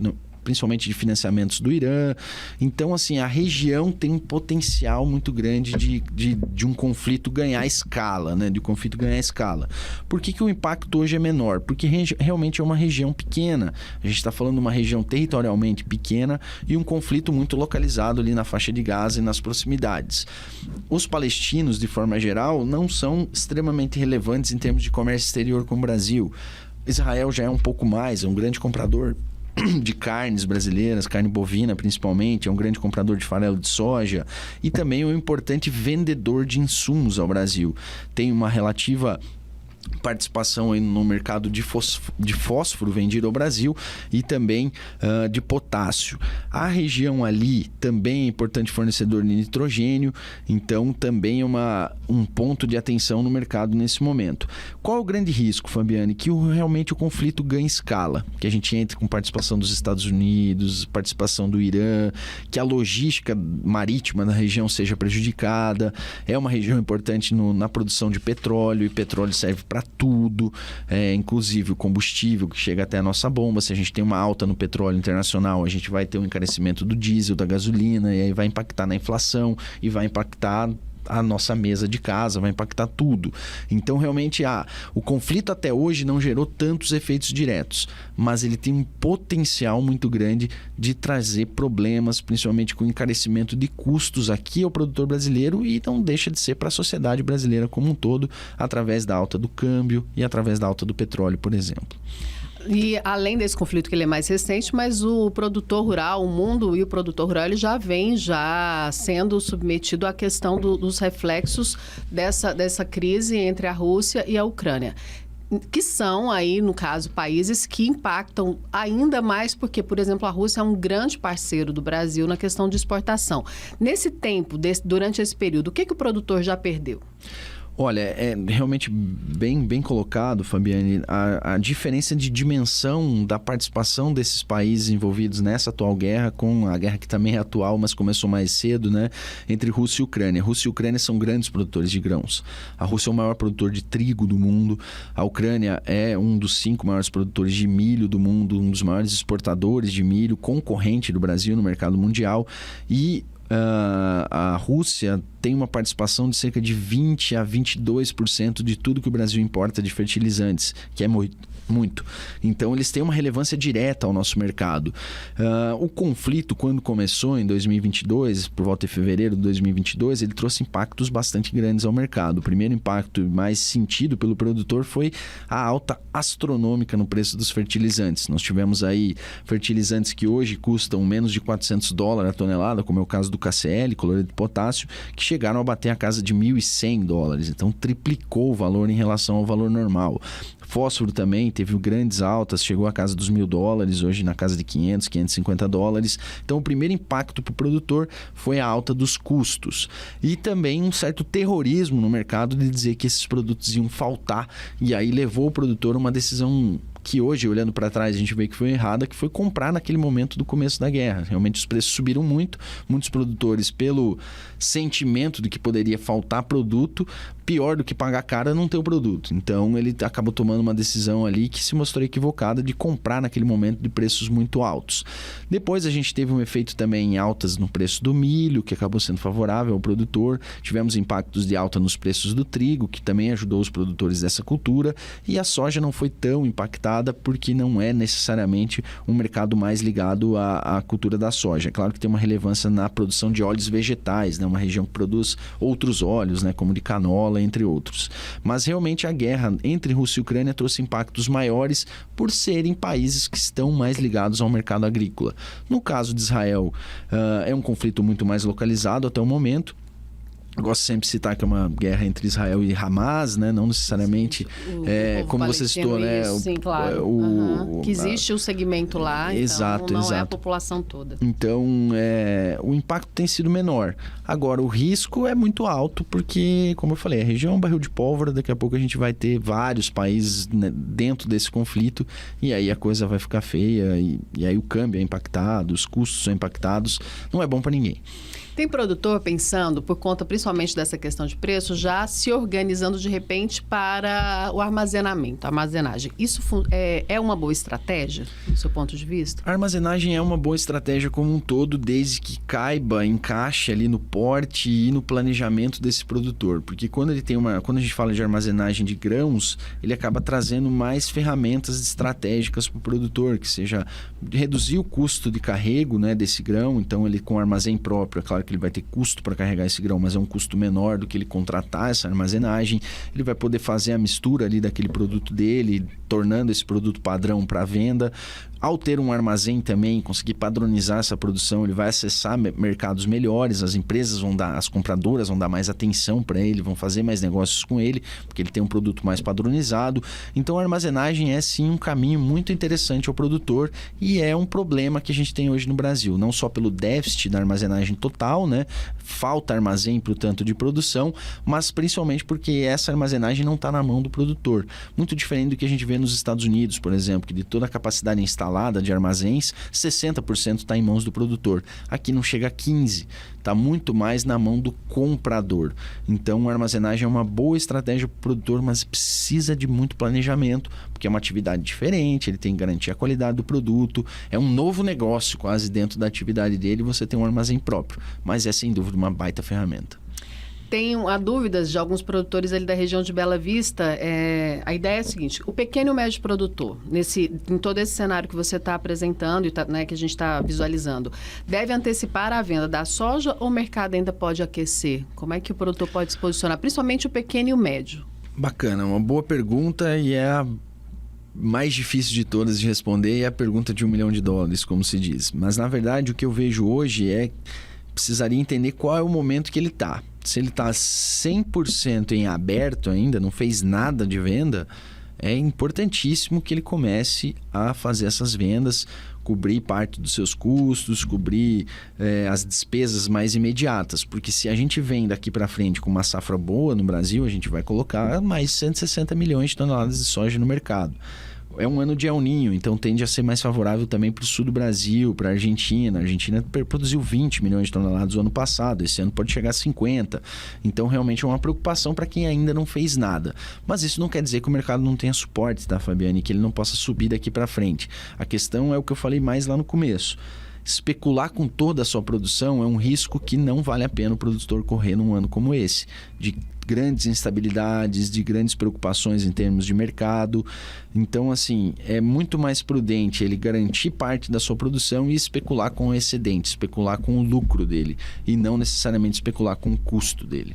principalmente de financiamentos do Irã. Então, assim, a região tem um potencial muito grande de um conflito ganhar escala, né? De um conflito ganhar escala. Por que o impacto hoje é menor? Porque realmente é uma região pequena. A gente está falando de uma região territorialmente pequena e um conflito muito localizado ali na faixa de Gaza e nas proximidades. Os palestinos, de forma geral, não são extremamente relevantes em termos de comércio exterior com o Brasil. Israel já é um pouco mais, é um grande comprador de carnes brasileiras, carne bovina principalmente, é um grande comprador de farelo de soja e também é um importante vendedor de insumos ao Brasil. Tem uma relativa participação aí no mercado de fósforo vendido ao Brasil e também de potássio. A região ali também é importante fornecedor de nitrogênio, então também é um ponto de atenção no mercado nesse momento. Qual é o grande risco, Fabiane? Que realmente o conflito ganhe escala, que a gente entre com participação dos Estados Unidos, participação do Irã, que a logística marítima da região seja prejudicada. É uma região importante na produção de petróleo, e petróleo serve para tudo, inclusive o combustível que chega até a nossa bomba. Se a gente tem uma alta no petróleo internacional, a gente vai ter um encarecimento do diesel, da gasolina, e aí vai impactar na inflação e vai impactar a nossa mesa de casa, vai impactar tudo. Então, realmente, o conflito até hoje não gerou tantos efeitos diretos, mas ele tem um potencial muito grande de trazer problemas, principalmente com o encarecimento de custos aqui ao produtor brasileiro, e não deixa de ser para a sociedade brasileira como um todo, através da alta do câmbio e através da alta do petróleo, por exemplo. E além desse conflito, que ele é mais recente, mas o produtor rural, o mundo e o produtor rural, ele já vem sendo submetido à questão dos reflexos dessa crise entre a Rússia e a Ucrânia, que são aí, no caso, países que impactam ainda mais porque, por exemplo, a Rússia é um grande parceiro do Brasil na questão de exportação. Nesse tempo, durante esse período, o que o produtor já perdeu? Olha, é realmente bem colocado, Fabiane. A diferença de dimensão da participação desses países envolvidos nessa atual guerra, com a guerra que também é atual, mas começou mais cedo, né? Entre Rússia e Ucrânia. Rússia e Ucrânia são grandes produtores de grãos. A Rússia é o maior produtor de trigo do mundo. A Ucrânia é um dos 5 maiores produtores de milho do mundo, um dos maiores exportadores de milho, concorrente do Brasil no mercado mundial. E a Rússia tem uma participação de cerca de 20% a 22% de tudo que o Brasil importa de fertilizantes, que é muito. Então, eles têm uma relevância direta ao nosso mercado. O conflito, quando começou em 2022, por volta de fevereiro de 2022, ele trouxe impactos bastante grandes ao mercado. O primeiro impacto mais sentido pelo produtor foi a alta astronômica no preço dos fertilizantes. Nós tivemos aí fertilizantes que hoje custam menos de $400 a tonelada, como é o caso do KCl, cloreto de potássio, que chegaram a bater a casa de $1.100. Então, triplicou o valor em relação ao valor normal. Fósforo também teve grandes altas, chegou à casa dos $1.000, hoje na casa de $500, $550. Então, o primeiro impacto para o produtor foi a alta dos custos. E também um certo terrorismo no mercado de dizer que esses produtos iam faltar. E aí levou o produtor a uma decisão que hoje, olhando para trás, a gente vê que foi errada, que foi comprar naquele momento do começo da guerra. Realmente os preços subiram muito, muitos produtores, pelo sentimento de que poderia faltar produto, pior do que pagar caro não ter o produto. Então ele acabou tomando uma decisão ali que se mostrou equivocada de comprar naquele momento de preços muito altos. Depois a gente teve um efeito também em altas no preço do milho, que acabou sendo favorável ao produtor. Tivemos impactos de alta nos preços do trigo, que também ajudou os produtores dessa cultura. E a soja não foi tão impactada porque não é necessariamente um mercado mais ligado à cultura da soja. É claro que tem uma relevância na produção de óleos vegetais, né? Uma região que produz outros óleos, né? Como de canola, entre outros. Mas realmente a guerra entre Rússia e Ucrânia trouxe impactos maiores por serem países que estão mais ligados ao mercado agrícola. No caso de Israel, é um conflito muito mais localizado até o momento. Eu gosto sempre de citar que é uma guerra entre Israel e Hamas, né? Não necessariamente, como você citou, né? Sim, claro. Que existe o segmento lá, exato, então não exato. É a população toda. Então, o impacto tem sido menor. Agora, o risco é muito alto porque, como eu falei, a região é um barril de pólvora. Daqui a pouco a gente vai ter vários países, né, dentro desse conflito e aí a coisa vai ficar feia e aí o câmbio é impactado, os custos são impactados. Não é bom para ninguém. Tem produtor pensando, por conta principalmente dessa questão de preço, já se organizando de repente para o armazenamento, a armazenagem. Isso é uma boa estratégia, do seu ponto de vista? A armazenagem é uma boa estratégia como um todo, desde que encaixe ali no porte e no planejamento desse produtor. Porque quando a gente fala de armazenagem de grãos, ele acaba trazendo mais ferramentas estratégicas para o produtor, que seja reduzir o custo de carrego, né, desse grão. Então, ele com armazém próprio, é claro que ele vai ter custo para carregar esse grão, mas é um custo menor do que ele contratar essa armazenagem. Ele vai poder fazer a mistura ali daquele produto dele, tornando esse produto padrão para venda. Ao ter um armazém também, conseguir padronizar essa produção, ele vai acessar mercados melhores, as compradoras vão dar mais atenção para ele, vão fazer mais negócios com ele, porque ele tem um produto mais padronizado. Então a armazenagem é sim um caminho muito interessante ao produtor e é um problema que a gente tem hoje no Brasil, não só pelo déficit da armazenagem total, né? Falta armazém para o tanto de produção, mas principalmente porque essa armazenagem não está na mão do produtor. Muito diferente do que a gente vê nos Estados Unidos, por exemplo, que de toda a capacidade instalada de armazéns, 60% está em mãos do produtor. Aqui não chega a 15%, está muito mais na mão do comprador. Então a armazenagem é uma boa estratégia para o produtor, mas precisa de muito planejamento, porque é uma atividade diferente, ele tem que garantir a qualidade do produto, é um novo negócio quase dentro da atividade dele, você tem um armazém próprio, mas é sem dúvida uma baita ferramenta. Tenho dúvidas de alguns produtores ali da região de Bela Vista. A ideia é a seguinte: o pequeno e médio produtor, em todo esse cenário que você está apresentando e né, que a gente está visualizando, deve antecipar a venda da soja ou o mercado ainda pode aquecer? Como é que o produtor pode se posicionar, principalmente o pequeno e o médio? Bacana, uma boa pergunta e é a mais difícil de todas de responder, e é a pergunta de $1 milhão, como se diz. Mas na verdade o que eu vejo hoje precisaria entender qual é o momento que ele está. Se ele está 100% em aberto ainda, não fez nada de venda, é importantíssimo que ele comece a fazer essas vendas cobrir parte dos seus custos, cobrir as despesas mais imediatas. Porque se a gente vem daqui para frente com uma safra boa no Brasil, a gente vai colocar mais 160 milhões de toneladas de soja no mercado. É um ano de El Niño, então tende a ser mais favorável também para o sul do Brasil, para a Argentina. A Argentina produziu 20 milhões de toneladas no ano passado, esse ano pode chegar a 50. Então, realmente é uma preocupação para quem ainda não fez nada. Mas isso não quer dizer que o mercado não tenha suporte, tá, Fabiane? Que ele não possa subir daqui para frente. A questão é o que eu falei mais lá no começo. Especular com toda a sua produção é um risco que não vale a pena o produtor correr num ano como esse, de grandes instabilidades, de grandes preocupações em termos de mercado. Então, assim, é muito mais prudente ele garantir parte da sua produção e especular com o excedente, especular com o lucro dele e não necessariamente especular com o custo dele.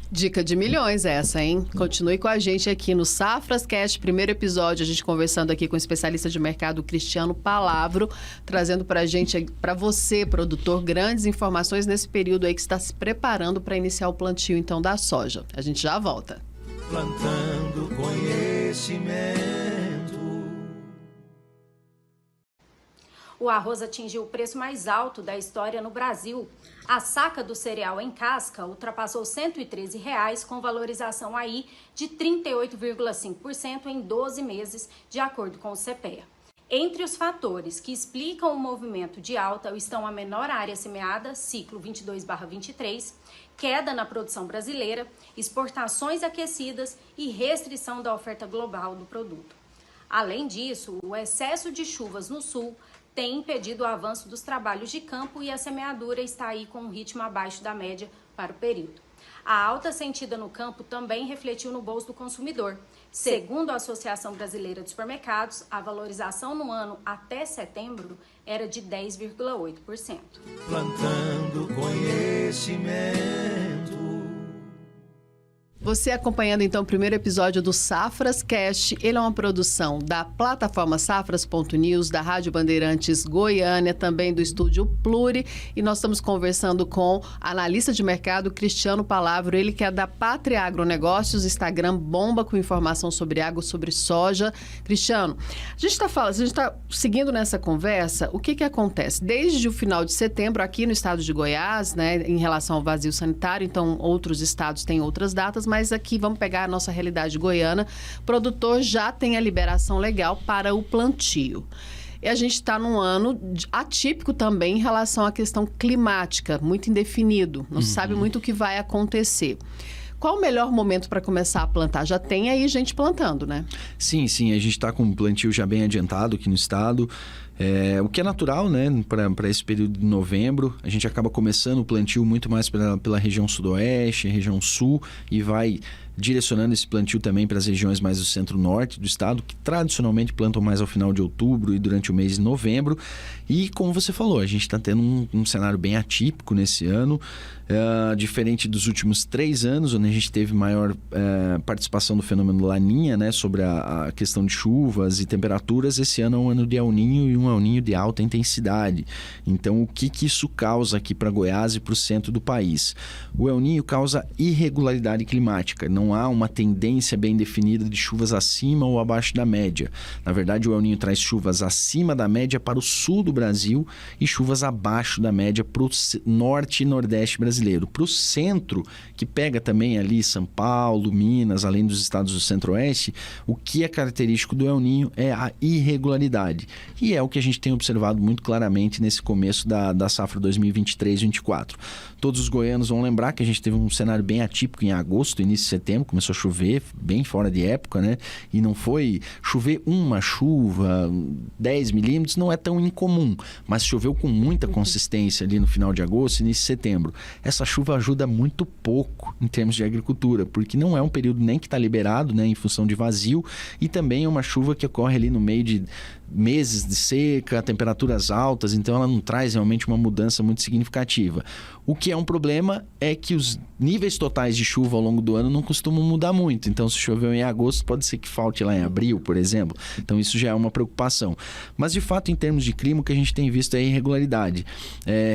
Dica de milhões essa, hein? Continue com a gente aqui no Safras Cast, primeiro episódio, a gente conversando aqui com o especialista de mercado Cristiano Palavro, trazendo pra gente, pra você, produtor, grandes informações nesse período aí que está se preparando para iniciar o plantio, então, da soja. A gente já volta. Plantando conhecimento. O arroz atingiu o preço mais alto da história no Brasil. A saca do cereal em casca ultrapassou R$ 113, com valorização aí de 38,5% em 12 meses, de acordo com o CPEA. Entre os fatores que explicam o movimento de alta estão a menor área semeada, ciclo 22/23, queda na produção brasileira, exportações aquecidas e restrição da oferta global do produto. Além disso, o excesso de chuvas no sul tem impedido o avanço dos trabalhos de campo e a semeadura está aí com um ritmo abaixo da média para o período. A alta sentida no campo também refletiu no bolso do consumidor. Segundo a Associação Brasileira de Supermercados, a valorização no ano até setembro era de 10,8%. Plantando conhecimento. Você acompanhando então o primeiro episódio do Safras Cast, ele é uma produção da plataforma Safras.news, da Rádio Bandeirantes Goiânia, também do Estúdio Pluri, e nós estamos conversando com analista de mercado Cristiano Palavro, ele que é da Pátria Agronegócios, Instagram bomba com informação sobre água, sobre soja. Cristiano, a gente está seguindo nessa conversa, o que acontece? Desde o final de setembro, aqui no estado de Goiás, né, em relação ao vazio sanitário, então outros estados têm outras datas, mas aqui vamos pegar a nossa realidade goiana. O produtor já tem a liberação legal para o plantio. E a gente está num ano atípico também em relação à questão climática, muito indefinido. Não se sabe muito o que vai acontecer. Qual o melhor momento para começar a plantar? Já tem aí gente plantando, né? Sim, a gente está com um plantio já bem adiantado aqui no estado. O que é natural, né, para esse período de novembro. A gente acaba começando o plantio muito mais pela região sudoeste, região sul, e vai direcionando esse plantio também para as regiões mais do centro-norte do estado, que tradicionalmente plantam mais ao final de outubro e durante o mês de novembro. E como você falou, a gente está tendo um cenário bem atípico nesse ano, diferente dos últimos 3 anos, onde a gente teve maior participação do fenômeno Laninha, né, sobre a questão de chuvas e temperaturas. Esse ano é um ano de El Niño e um El Niño de alta intensidade. Então, o que isso causa aqui para Goiás e para o centro do país? O El Niño causa irregularidade climática. Não há uma tendência bem definida de chuvas acima ou abaixo da média. Na verdade, o El Niño traz chuvas acima da média para o sul do Brasil e chuvas abaixo da média para o norte e nordeste brasileiro. Para o centro, que pega também ali São Paulo, Minas, além dos estados do centro-oeste, o que é característico do El Niño é a irregularidade. E é o que a gente tem observado muito claramente nesse começo da safra 2023-24. Todos os goianos vão lembrar que a gente teve um cenário bem atípico em agosto, início de setembro, começou a chover bem fora de época, né? E não foi chover uma chuva, 10 milímetros, não é tão incomum, mas choveu com muita consistência ali no final de agosto, início de setembro. Essa chuva ajuda muito pouco em termos de agricultura, porque não é um período nem que está liberado, né, em função de vazio, e também é uma chuva que ocorre ali no meio de meses de seca, temperaturas altas, então ela não traz realmente uma mudança muito significativa. O que é um problema é que os níveis totais de chuva ao longo do ano não costumam mudar muito. Então, se choveu em agosto, pode ser que falte lá em abril, por exemplo. Então, isso já é uma preocupação. Mas, de fato, em termos de clima, o que a gente tem visto é irregularidade.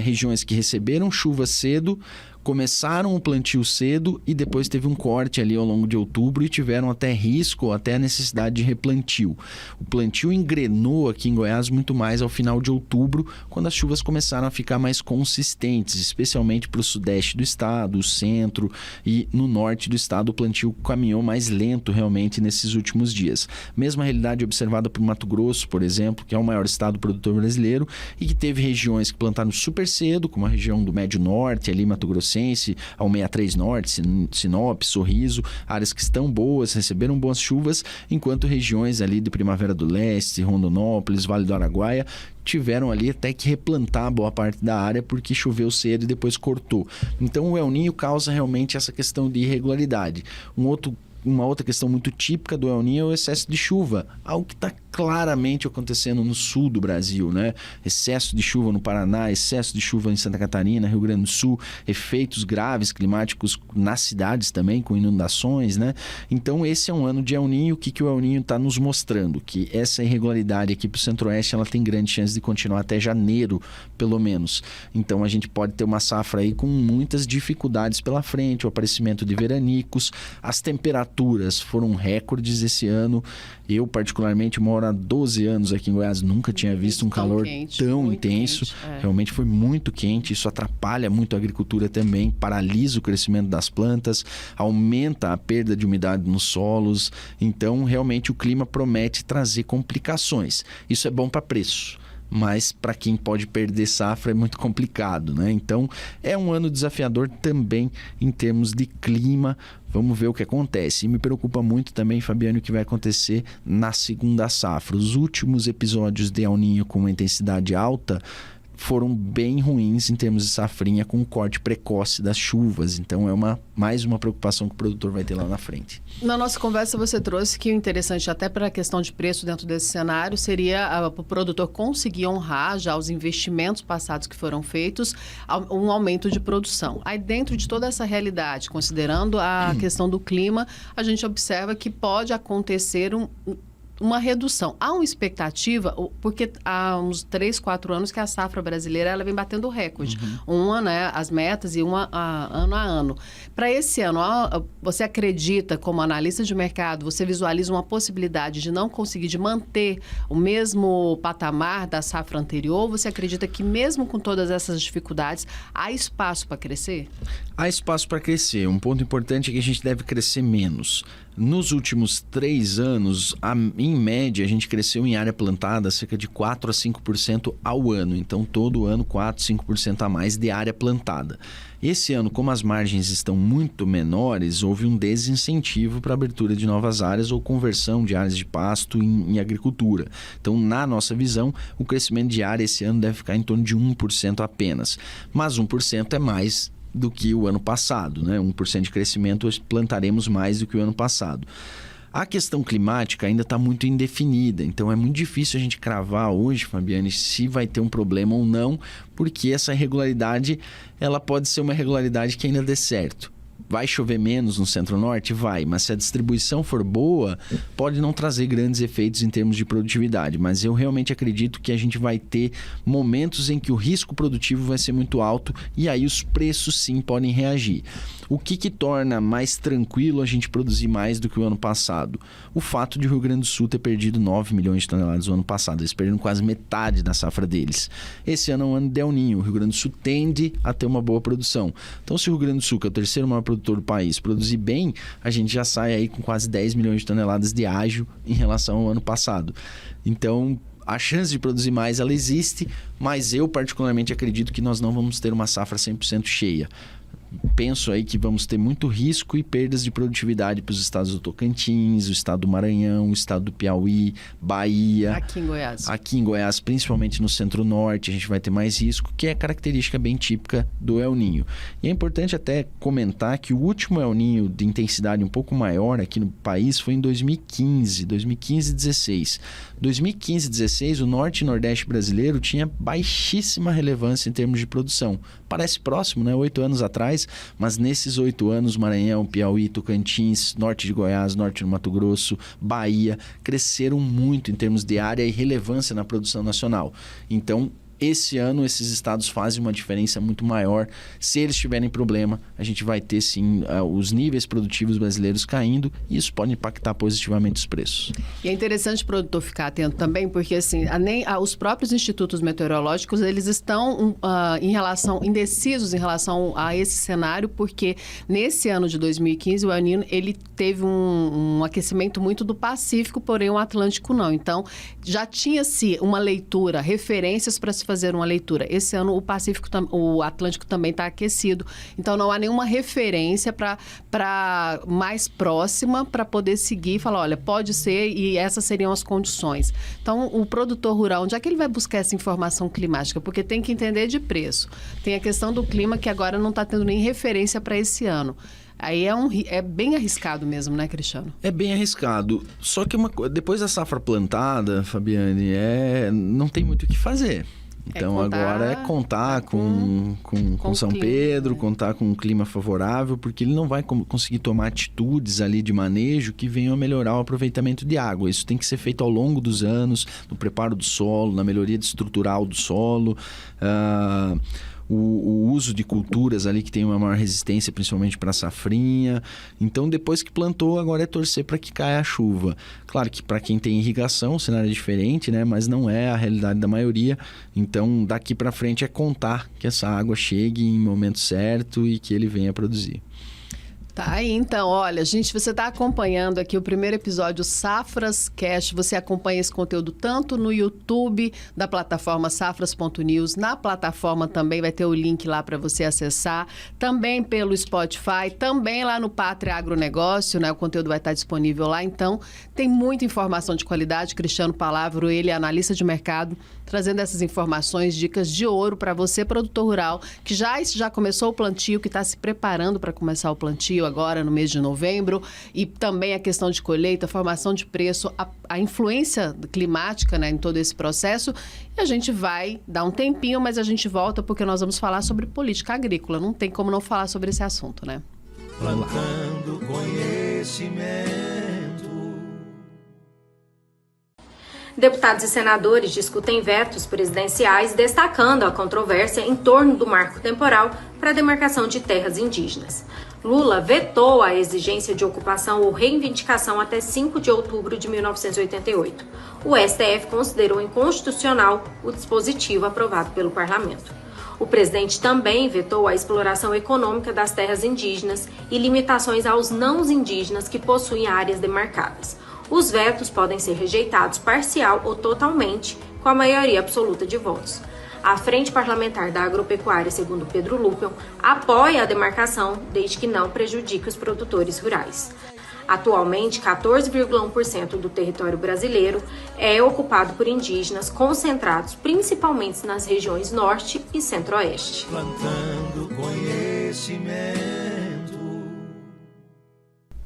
Regiões que receberam chuva cedo, começaram o plantio cedo e depois teve um corte ali ao longo de outubro e tiveram até risco ou até a necessidade de replantio. O plantio engrenou aqui em Goiás muito mais ao final de outubro, quando as chuvas começaram a ficar mais consistentes, especialmente para o sudeste do estado, o centro e no norte do estado o plantio caminhou mais lento realmente nesses últimos dias. Mesma realidade observada por Mato Grosso, por exemplo, que é o maior estado produtor brasileiro e que teve regiões que plantaram super cedo, como a região do Médio Norte, ali Mato Grossense, ao 63 Norte, Sinop, Sorriso, áreas que estão boas, receberam boas chuvas, enquanto regiões ali de Primavera do Leste, Rondonópolis, Vale do Araguaia, tiveram ali até que replantar boa parte da área porque choveu cedo e depois cortou. Então o El Niño causa realmente essa questão de irregularidade. Uma outra questão muito típica do El Niño é o excesso de chuva, algo que está claramente acontecendo no sul do Brasil, né? Excesso de chuva no Paraná, excesso de chuva em Santa Catarina, Rio Grande do Sul, efeitos graves climáticos nas cidades também, com inundações, né? Então esse é um ano de El Niño. O que o El Niño está nos mostrando? Que essa irregularidade aqui para o Centro-Oeste, ela tem grande chance de continuar até janeiro, pelo menos. Então a gente pode ter uma safra aí com muitas dificuldades pela frente, o aparecimento de veranicos, as temperaturas foram recordes esse ano. Eu, particularmente, moro há 12 anos aqui em Goiás, nunca tinha visto um calor tão intenso. Realmente foi muito quente, isso atrapalha muito a agricultura também, paralisa o crescimento das plantas, aumenta a perda de umidade nos solos. Então, realmente, o clima promete trazer complicações. Isso é bom para preço, mas para quem pode perder safra é muito complicado, né? Então, é um ano desafiador também em termos de clima. Vamos ver o que acontece. E me preocupa muito também, Fabiano, o que vai acontecer na segunda safra. Os últimos episódios de El Niño com uma intensidade alta foram bem ruins em termos de safrinha, com um corte precoce das chuvas. Então é mais uma preocupação que o produtor vai ter lá na frente. Na nossa conversa você trouxe que o interessante até para a questão de preço dentro desse cenário seria o produtor conseguir honrar já os investimentos passados que foram feitos, um aumento de produção. Aí dentro de toda essa realidade, considerando a questão do clima, a gente observa que pode acontecer uma redução. Há uma expectativa, porque há uns 3, 4 anos que a safra brasileira ela vem batendo recorde. As metas e ano a ano. Para esse ano, você acredita, como analista de mercado, você visualiza uma possibilidade de não conseguir, de manter o mesmo patamar da safra anterior? Você acredita que mesmo com todas essas dificuldades, há espaço para crescer? Há espaço para crescer. Um ponto importante é que a gente deve crescer menos. Nos últimos 3 anos, em média, a gente cresceu em área plantada cerca de 4 a 5% ao ano. Então, todo ano, 4, 5% a mais de área plantada. Esse ano, como as margens estão muito menores, houve um desincentivo para a abertura de novas áreas ou conversão de áreas de pasto em agricultura. Então, na nossa visão, o crescimento de área esse ano deve ficar em torno de 1% apenas. Mas 1% é mais do que o ano passado, né? 1% de crescimento, plantaremos mais do que o ano passado. A questão climática ainda está muito indefinida, então é muito difícil a gente cravar hoje, Fabiane, se vai ter um problema ou não, porque essa irregularidade, ela pode ser uma irregularidade que ainda dê certo. Vai chover menos no Centro-Norte? Vai, mas se a distribuição for boa, pode não trazer grandes efeitos em termos de produtividade. Mas eu realmente acredito que a gente vai ter momentos em que o risco produtivo vai ser muito alto e aí os preços sim podem reagir. O que torna mais tranquilo a gente produzir mais do que o ano passado? O fato de o Rio Grande do Sul ter perdido 9 milhões de toneladas no ano passado. Eles perderam quase metade da safra deles. Esse ano é um ano de El Niño. O Rio Grande do Sul tende a ter uma boa produção. Então, se o Rio Grande do Sul, que é o terceiro maior produtor do país, produzir bem, a gente já sai aí com quase 10 milhões de toneladas de ágio em relação ao ano passado. Então, a chance de produzir mais, ela existe, mas eu particularmente acredito que nós não vamos ter uma safra 100% cheia. Penso aí que vamos ter muito risco e perdas de produtividade para os estados do Tocantins, o estado do Maranhão, o estado do Piauí, Bahia. Aqui em Goiás. Aqui em Goiás, principalmente no Centro-Norte, a gente vai ter mais risco, que é característica bem típica do El Niño. E é importante até comentar que o último El Niño de intensidade um pouco maior aqui no país foi em 2015 e 16. 2015 e 16, o Norte e Nordeste brasileiro tinha baixíssima relevância em termos de produção. Parece próximo, né? 8 anos atrás, mas nesses 8 anos, Maranhão, Piauí, Tocantins, Norte de Goiás, Norte do Mato Grosso, Bahia, cresceram muito em termos de área e relevância na produção nacional. Então, esse ano esses estados fazem uma diferença muito maior. Se eles tiverem problema, a gente vai ter sim os níveis produtivos brasileiros caindo e isso pode impactar positivamente os preços. E é interessante o produtor ficar atento também, porque assim, os próprios institutos meteorológicos, eles estão indecisos em relação a esse cenário, porque nesse ano de 2015 o El Niño, ele teve um aquecimento muito do Pacífico, porém o Atlântico não. Então, já tinha-se uma leitura, referências para se fazer uma leitura. Esse ano o Atlântico também está aquecido, então não há nenhuma referência para mais próxima para poder seguir e falar, olha, pode ser e essas seriam as condições. Então, o produtor rural, onde é que ele vai buscar essa informação climática? Porque tem que entender de preço. Tem a questão do clima que agora não está tendo nem referência para esse ano. Aí é bem arriscado mesmo, né, Cristiano? É bem arriscado. Só que depois da safra plantada, Fabiane, não tem muito o que fazer. Então agora é contar com São clima, Pedro, contar com um clima favorável, porque ele não vai conseguir tomar atitudes ali de manejo que venham a melhorar o aproveitamento de água. Isso tem que ser feito ao longo dos anos, no preparo do solo, na melhoria estrutural do solo, o uso de culturas ali que tem uma maior resistência, principalmente para a safrinha. Então, depois que plantou, agora é torcer para que caia a chuva. Claro que para quem tem irrigação, o cenário é diferente, né? Mas não é a realidade da maioria. Então, daqui para frente é contar que essa água chegue em momento certo e que ele venha produzir. Tá aí, então, olha, gente, você está acompanhando aqui o primeiro episódio Safras Cast. Você acompanha esse conteúdo tanto no YouTube da plataforma safras.news, na plataforma também vai ter o link lá para você acessar, também pelo Spotify, também lá no Pátria Agronegócio, né? O conteúdo vai estar disponível lá, então tem muita informação de qualidade. Cristiano Palavro, ele é analista de mercado, trazendo essas informações, dicas de ouro para você, produtor rural, que já começou o plantio, que está se preparando para começar o plantio agora no mês de novembro, e também a questão de colheita, formação de preço, a influência climática, né, em todo esse processo. E a gente vai dar um tempinho, mas a gente volta porque nós vamos falar sobre política agrícola. Não tem como não falar sobre esse assunto, né? Plantando conhecimento. Deputados e senadores discutem vetos presidenciais, destacando a controvérsia em torno do marco temporal para a demarcação de terras indígenas. Lula vetou a exigência de ocupação ou reivindicação até 5 de outubro de 1988. O STF considerou inconstitucional o dispositivo aprovado pelo parlamento. O presidente também vetou a exploração econômica das terras indígenas e limitações aos não indígenas que possuem áreas demarcadas. Os vetos podem ser rejeitados parcial ou totalmente, com a maioria absoluta de votos. A Frente Parlamentar da Agropecuária, segundo Pedro Lupion, apoia a demarcação desde que não prejudique os produtores rurais. Atualmente, 14,1% do território brasileiro é ocupado por indígenas, concentrados principalmente nas regiões Norte e Centro-Oeste. Plantando conhecimento.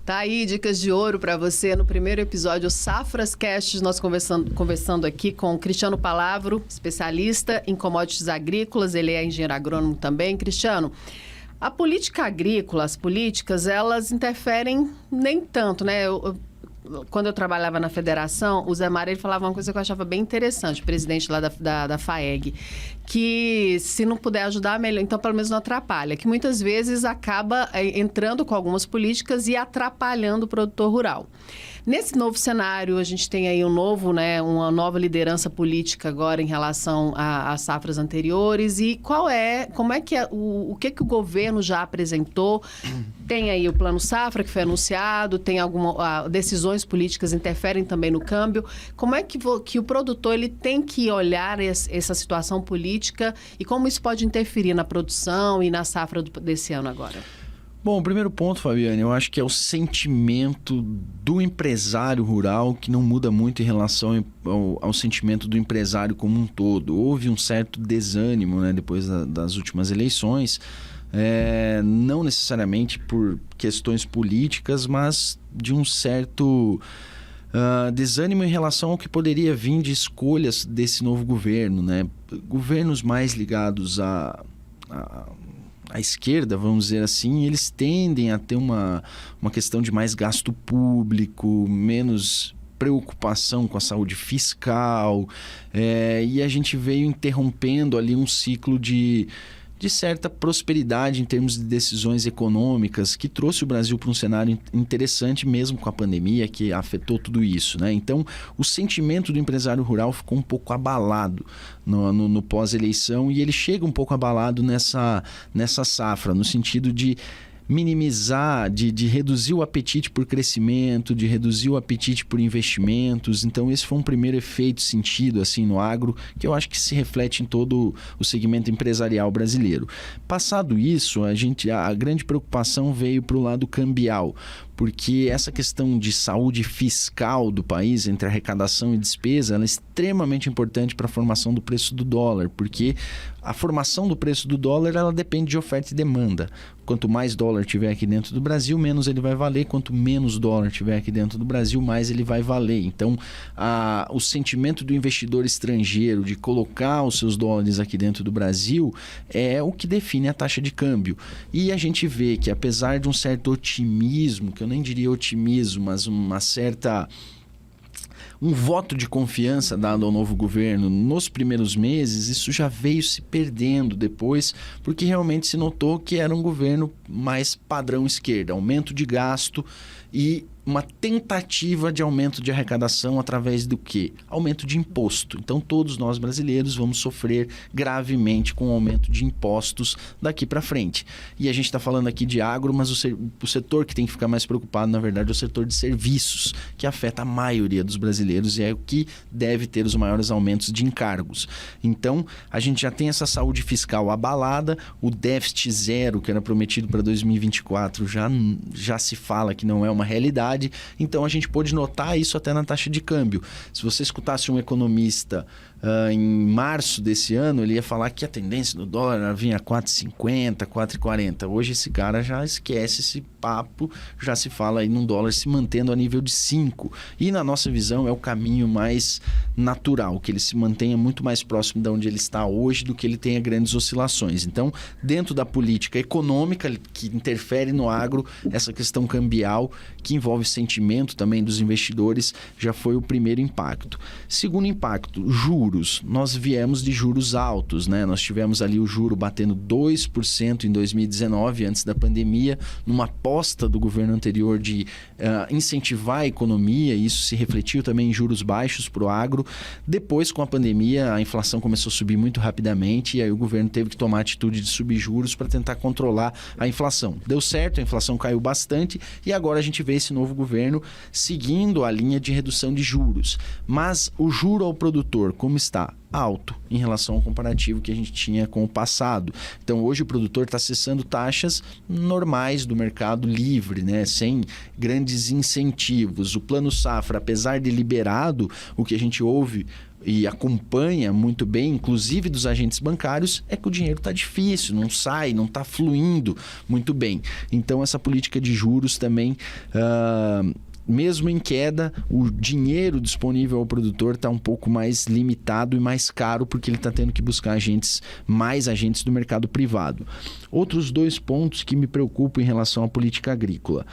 Tá aí, dicas de ouro para você no primeiro episódio Safras Cast. Nós conversando aqui com Cristiano Palavro, especialista em commodities agrícolas. Ele é engenheiro agrônomo também. Cristiano, a política agrícola, as políticas, elas interferem nem tanto, né? Quando eu trabalhava na federação, o Zé Mário, ele falava uma coisa que eu achava bem interessante, o presidente lá da FAEG, que se não puder ajudar, melhor, então pelo menos não atrapalha, que muitas vezes acaba entrando com algumas políticas e atrapalhando o produtor rural. Nesse novo cenário, a gente tem aí uma nova liderança política agora em relação às safras anteriores. E o que o governo já apresentou? Tem aí o Plano Safra, que foi anunciado, tem decisões políticas interferem também no câmbio. Como é que o produtor ele tem que olhar essa situação política e como isso pode interferir na produção e na safra desse ano agora? Bom, o primeiro ponto, Fabiane, eu acho que é o sentimento do empresário rural, que não muda muito em relação ao sentimento do empresário como um todo. Houve um certo desânimo, né, depois das últimas eleições, não necessariamente por questões políticas, mas de um certo desânimo em relação ao que poderia vir de escolhas desse novo governo, né? Governos mais ligados à esquerda, vamos dizer assim, eles tendem a ter uma questão de mais gasto público, menos preocupação com a saúde fiscal, e a gente veio interrompendo ali um ciclo de certa prosperidade em termos de decisões econômicas, que trouxe o Brasil para um cenário interessante mesmo com a pandemia, que afetou tudo isso, né? Então, o sentimento do empresário rural ficou um pouco abalado no pós-eleição, e ele chega um pouco abalado nessa safra, no sentido de minimizar, de reduzir o apetite por crescimento, de reduzir o apetite por investimentos. Então esse foi um primeiro efeito sentido assim no agro, que eu acho que se reflete em todo o segmento empresarial brasileiro. Passado isso, a grande preocupação veio para o lado cambial, porque essa questão de saúde fiscal do país, entre arrecadação e despesa, ela é extremamente importante para a formação do preço do dólar, porque a formação do preço do dólar, ela depende de oferta e demanda. Quanto mais dólar tiver aqui dentro do Brasil, menos ele vai valer. Quanto menos dólar tiver aqui dentro do Brasil, mais ele vai valer. Então, o sentimento do investidor estrangeiro de colocar os seus dólares aqui dentro do Brasil é o que define a taxa de câmbio. E a gente vê que, apesar de um certo otimismo, que eu nem diria otimismo, mas um voto de confiança dado ao novo governo nos primeiros meses, isso já veio se perdendo depois, porque realmente se notou que era um governo mais padrão esquerda, aumento de gasto e uma tentativa de aumento de arrecadação através do quê? Aumento de imposto. Então, todos nós brasileiros vamos sofrer gravemente com o aumento de impostos daqui para frente. E a gente está falando aqui de agro, mas o setor que tem que ficar mais preocupado, na verdade, é o setor de serviços, que afeta a maioria dos brasileiros e é o que deve ter os maiores aumentos de encargos. Então, a gente já tem essa saúde fiscal abalada, o déficit zero, que era prometido para 2024, já se fala que não é uma realidade. Então a gente pôde notar isso até na taxa de câmbio. Se você escutasse um economista em março desse ano, ele ia falar que a tendência do dólar vinha a 4,50, 4,40. Hoje esse cara já esquece esse papo, já se fala aí num dólar se mantendo a nível de 5. E na nossa visão é o caminho mais natural, que ele se mantenha muito mais próximo de onde ele está hoje do que ele tenha grandes oscilações. Então, dentro da política econômica que interfere no agro, essa questão cambial, que envolve sentimento também dos investidores, já foi o primeiro impacto. Segundo impacto, juros. Nós viemos de juros altos, né? Nós tivemos ali o juro batendo 2% em 2019, antes da pandemia, numa aposta do governo anterior de incentivar a economia, e isso se refletiu também em juros baixos para o agro. Depois, com a pandemia, a inflação começou a subir muito rapidamente e aí o governo teve que tomar a atitude de subir juros para tentar controlar a inflação. Deu certo, a inflação caiu bastante e agora a gente vê esse novo governo seguindo a linha de redução de juros. Mas o juro ao produtor, como está? Alto em relação ao comparativo que a gente tinha com o passado. Então hoje o produtor está acessando taxas normais do mercado livre, né? Sem grandes incentivos. O Plano Safra, apesar de liberado, o que a gente ouve e acompanha muito bem, inclusive dos agentes bancários, é que o dinheiro está difícil, não sai, não está fluindo muito bem. Então essa política de juros também... mesmo em queda, o dinheiro disponível ao produtor está um pouco mais limitado e mais caro, porque ele está tendo que buscar mais agentes do mercado privado. Outros 2 pontos que me preocupam em relação à política agrícola.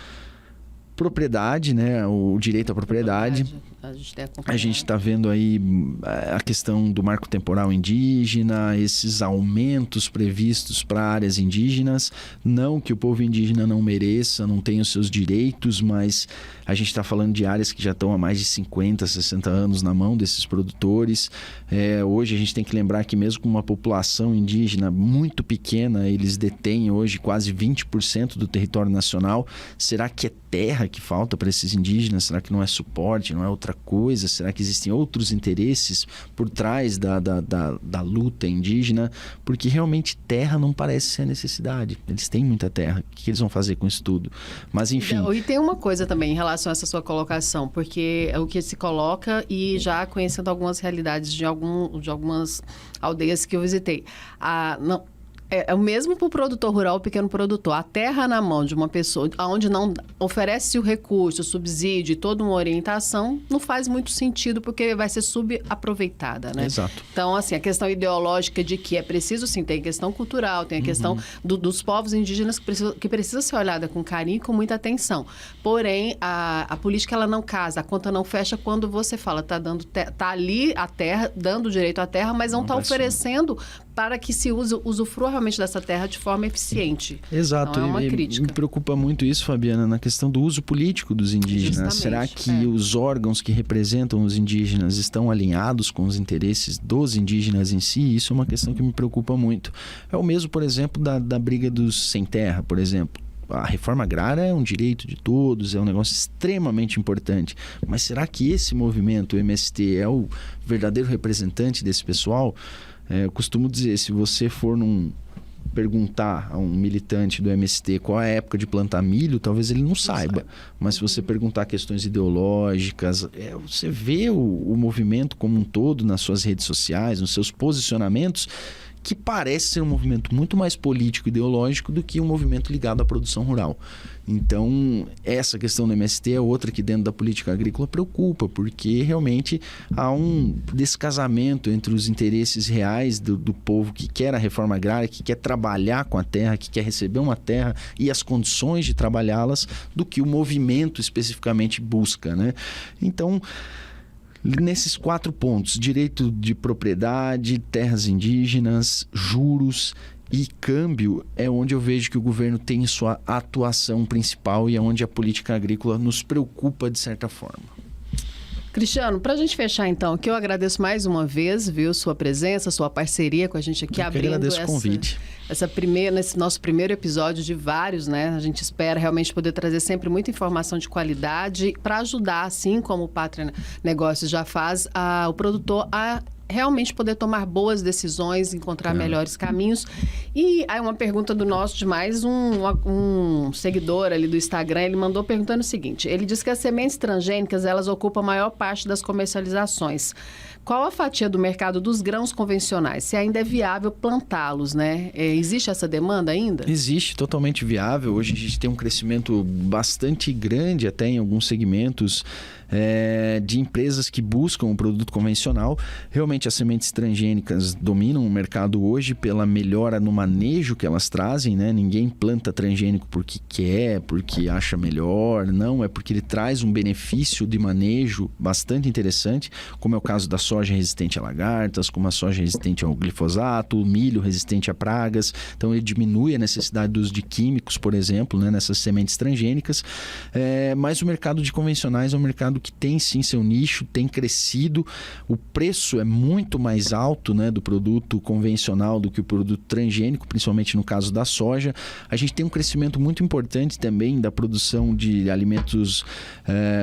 Propriedade, né? O direito à propriedade. A gente está vendo aí a questão do marco temporal indígena, esses aumentos previstos para áreas indígenas. Não que o povo indígena não mereça, não tenha os seus direitos, mas a gente está falando de áreas que já estão há mais de 50, 60 anos na mão desses produtores. Hoje a gente tem que lembrar que mesmo com uma população indígena muito pequena, eles detêm hoje quase 20% do território nacional. Será que é terra que falta para esses indígenas? Será que não é suporte, não é outra coisa? Será que existem outros interesses por trás da luta indígena? Porque realmente terra não parece ser a necessidade. Eles têm muita terra. O que eles vão fazer com isso tudo? Mas enfim... E tem uma coisa também em relação a essa sua colocação, porque é o que se coloca e já conhecendo algumas realidades de algumas aldeias que eu visitei. É o mesmo para o produtor rural, o pequeno produtor. A terra na mão de uma pessoa, onde não oferece o recurso, o subsídio e toda uma orientação, não faz muito sentido, porque vai ser subaproveitada, né? Exato. Então, assim, a questão ideológica de que é preciso, sim, tem a questão cultural, tem a questão dos povos indígenas que precisa ser olhada com carinho e com muita atenção. Porém, a política, ela não casa, a conta não fecha quando você fala, tá ali a terra, dando direito à terra, mas não está oferecendo para que se usufrua realmente dessa terra de forma eficiente. Exato. Não é uma crítica. Me preocupa muito isso, Fabiana, na questão do uso político dos indígenas. Justamente, será que os órgãos que representam os indígenas estão alinhados com os interesses dos indígenas em si? Isso é uma questão que me preocupa muito. É o mesmo, por exemplo, da briga dos sem terra, por exemplo. A reforma agrária é um direito de todos, é um negócio extremamente importante. Mas será que esse movimento, o MST, é o verdadeiro representante desse pessoal? Eu costumo dizer, se você for perguntar a um militante do MST qual é a época de plantar milho, talvez ele não saiba. Mas se você perguntar questões ideológicas, você vê o movimento como um todo nas suas redes sociais, nos seus posicionamentos, que parece ser um movimento muito mais político e ideológico do que um movimento ligado à produção rural. Então, essa questão do MST é outra que dentro da política agrícola preocupa, porque realmente há um descasamento entre os interesses reais do povo que quer a reforma agrária, que quer trabalhar com a terra, que quer receber uma terra e as condições de trabalhá-las, do que o movimento especificamente busca, né? Então, nesses 4 pontos, direito de propriedade, terras indígenas, juros e câmbio, é onde eu vejo que o governo tem sua atuação principal e é onde a política agrícola nos preocupa de certa forma. Cristiano, para a gente fechar então, que eu agradeço mais uma vez, viu, sua presença, sua parceria com a gente aqui, abrindo agradeço o convite. Nesse nosso primeiro episódio de vários, né? A gente espera realmente poder trazer sempre muita informação de qualidade para ajudar, assim como o Pátria Negócios já faz, o produtor a realmente poder tomar boas decisões, encontrar melhores caminhos. E aí uma pergunta de mais um seguidor ali do Instagram, ele mandou perguntando o seguinte, ele diz que as sementes transgênicas, elas ocupam a maior parte das comercializações. Qual a fatia do mercado dos grãos convencionais? Se ainda é viável plantá-los, né? Existe essa demanda ainda? Existe, totalmente viável. Hoje a gente tem um crescimento bastante grande até em alguns segmentos de empresas que buscam o produto convencional. Realmente as sementes transgênicas dominam o mercado hoje pela melhora no manejo que elas trazem, né? Ninguém planta transgênico porque quer, porque acha melhor, não, é porque ele traz um benefício de manejo bastante interessante, como é o caso da soja resistente a lagartas, como a soja resistente ao glifosato, o milho resistente a pragas. Então ele diminui a necessidade do uso de químicos, por exemplo, né, nessas sementes transgênicas. Mas o mercado de convencionais é um mercado que tem sim seu nicho, tem crescido. O preço é muito mais alto, né, do produto convencional do que o produto transgênico, principalmente no caso da soja. A gente tem um crescimento muito importante também da produção de alimentos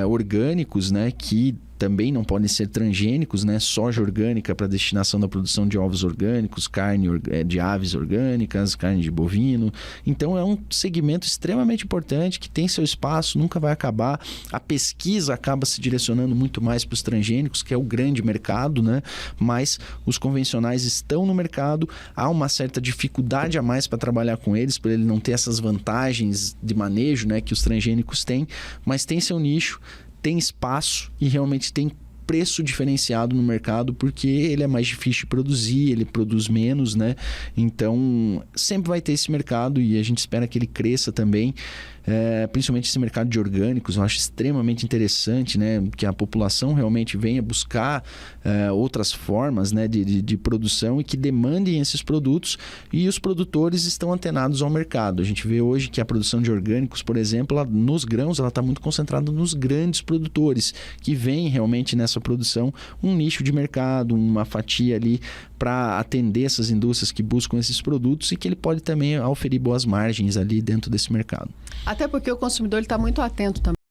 orgânicos, né, que também não podem ser transgênicos, né? Soja orgânica para destinação da produção de ovos orgânicos, carne de aves orgânicas, carne de bovino. Então é um segmento extremamente importante que tem seu espaço, nunca vai acabar. A pesquisa acaba se direcionando muito mais para os transgênicos, que é o grande mercado, né? Mas os convencionais estão no mercado, há uma certa dificuldade a mais para trabalhar com eles, para ele não ter essas vantagens de manejo, né, que os transgênicos têm, mas tem seu nicho, tem espaço e realmente tem preço diferenciado no mercado, porque ele é mais difícil de produzir, ele produz menos, né? Então, sempre vai ter esse mercado e a gente espera que ele cresça também. Principalmente esse mercado de orgânicos, eu acho extremamente interessante, né? Que a população realmente venha buscar outras formas, né, de produção e que demandem esses produtos, e os produtores estão antenados ao mercado. A gente vê hoje que a produção de orgânicos, por exemplo, nos grãos, ela está muito concentrada nos grandes produtores, que veem realmente nessa produção um nicho de mercado, uma fatia ali para atender essas indústrias que buscam esses produtos, e que ele pode também oferir boas margens ali dentro desse mercado. Até porque o consumidor está muito atento também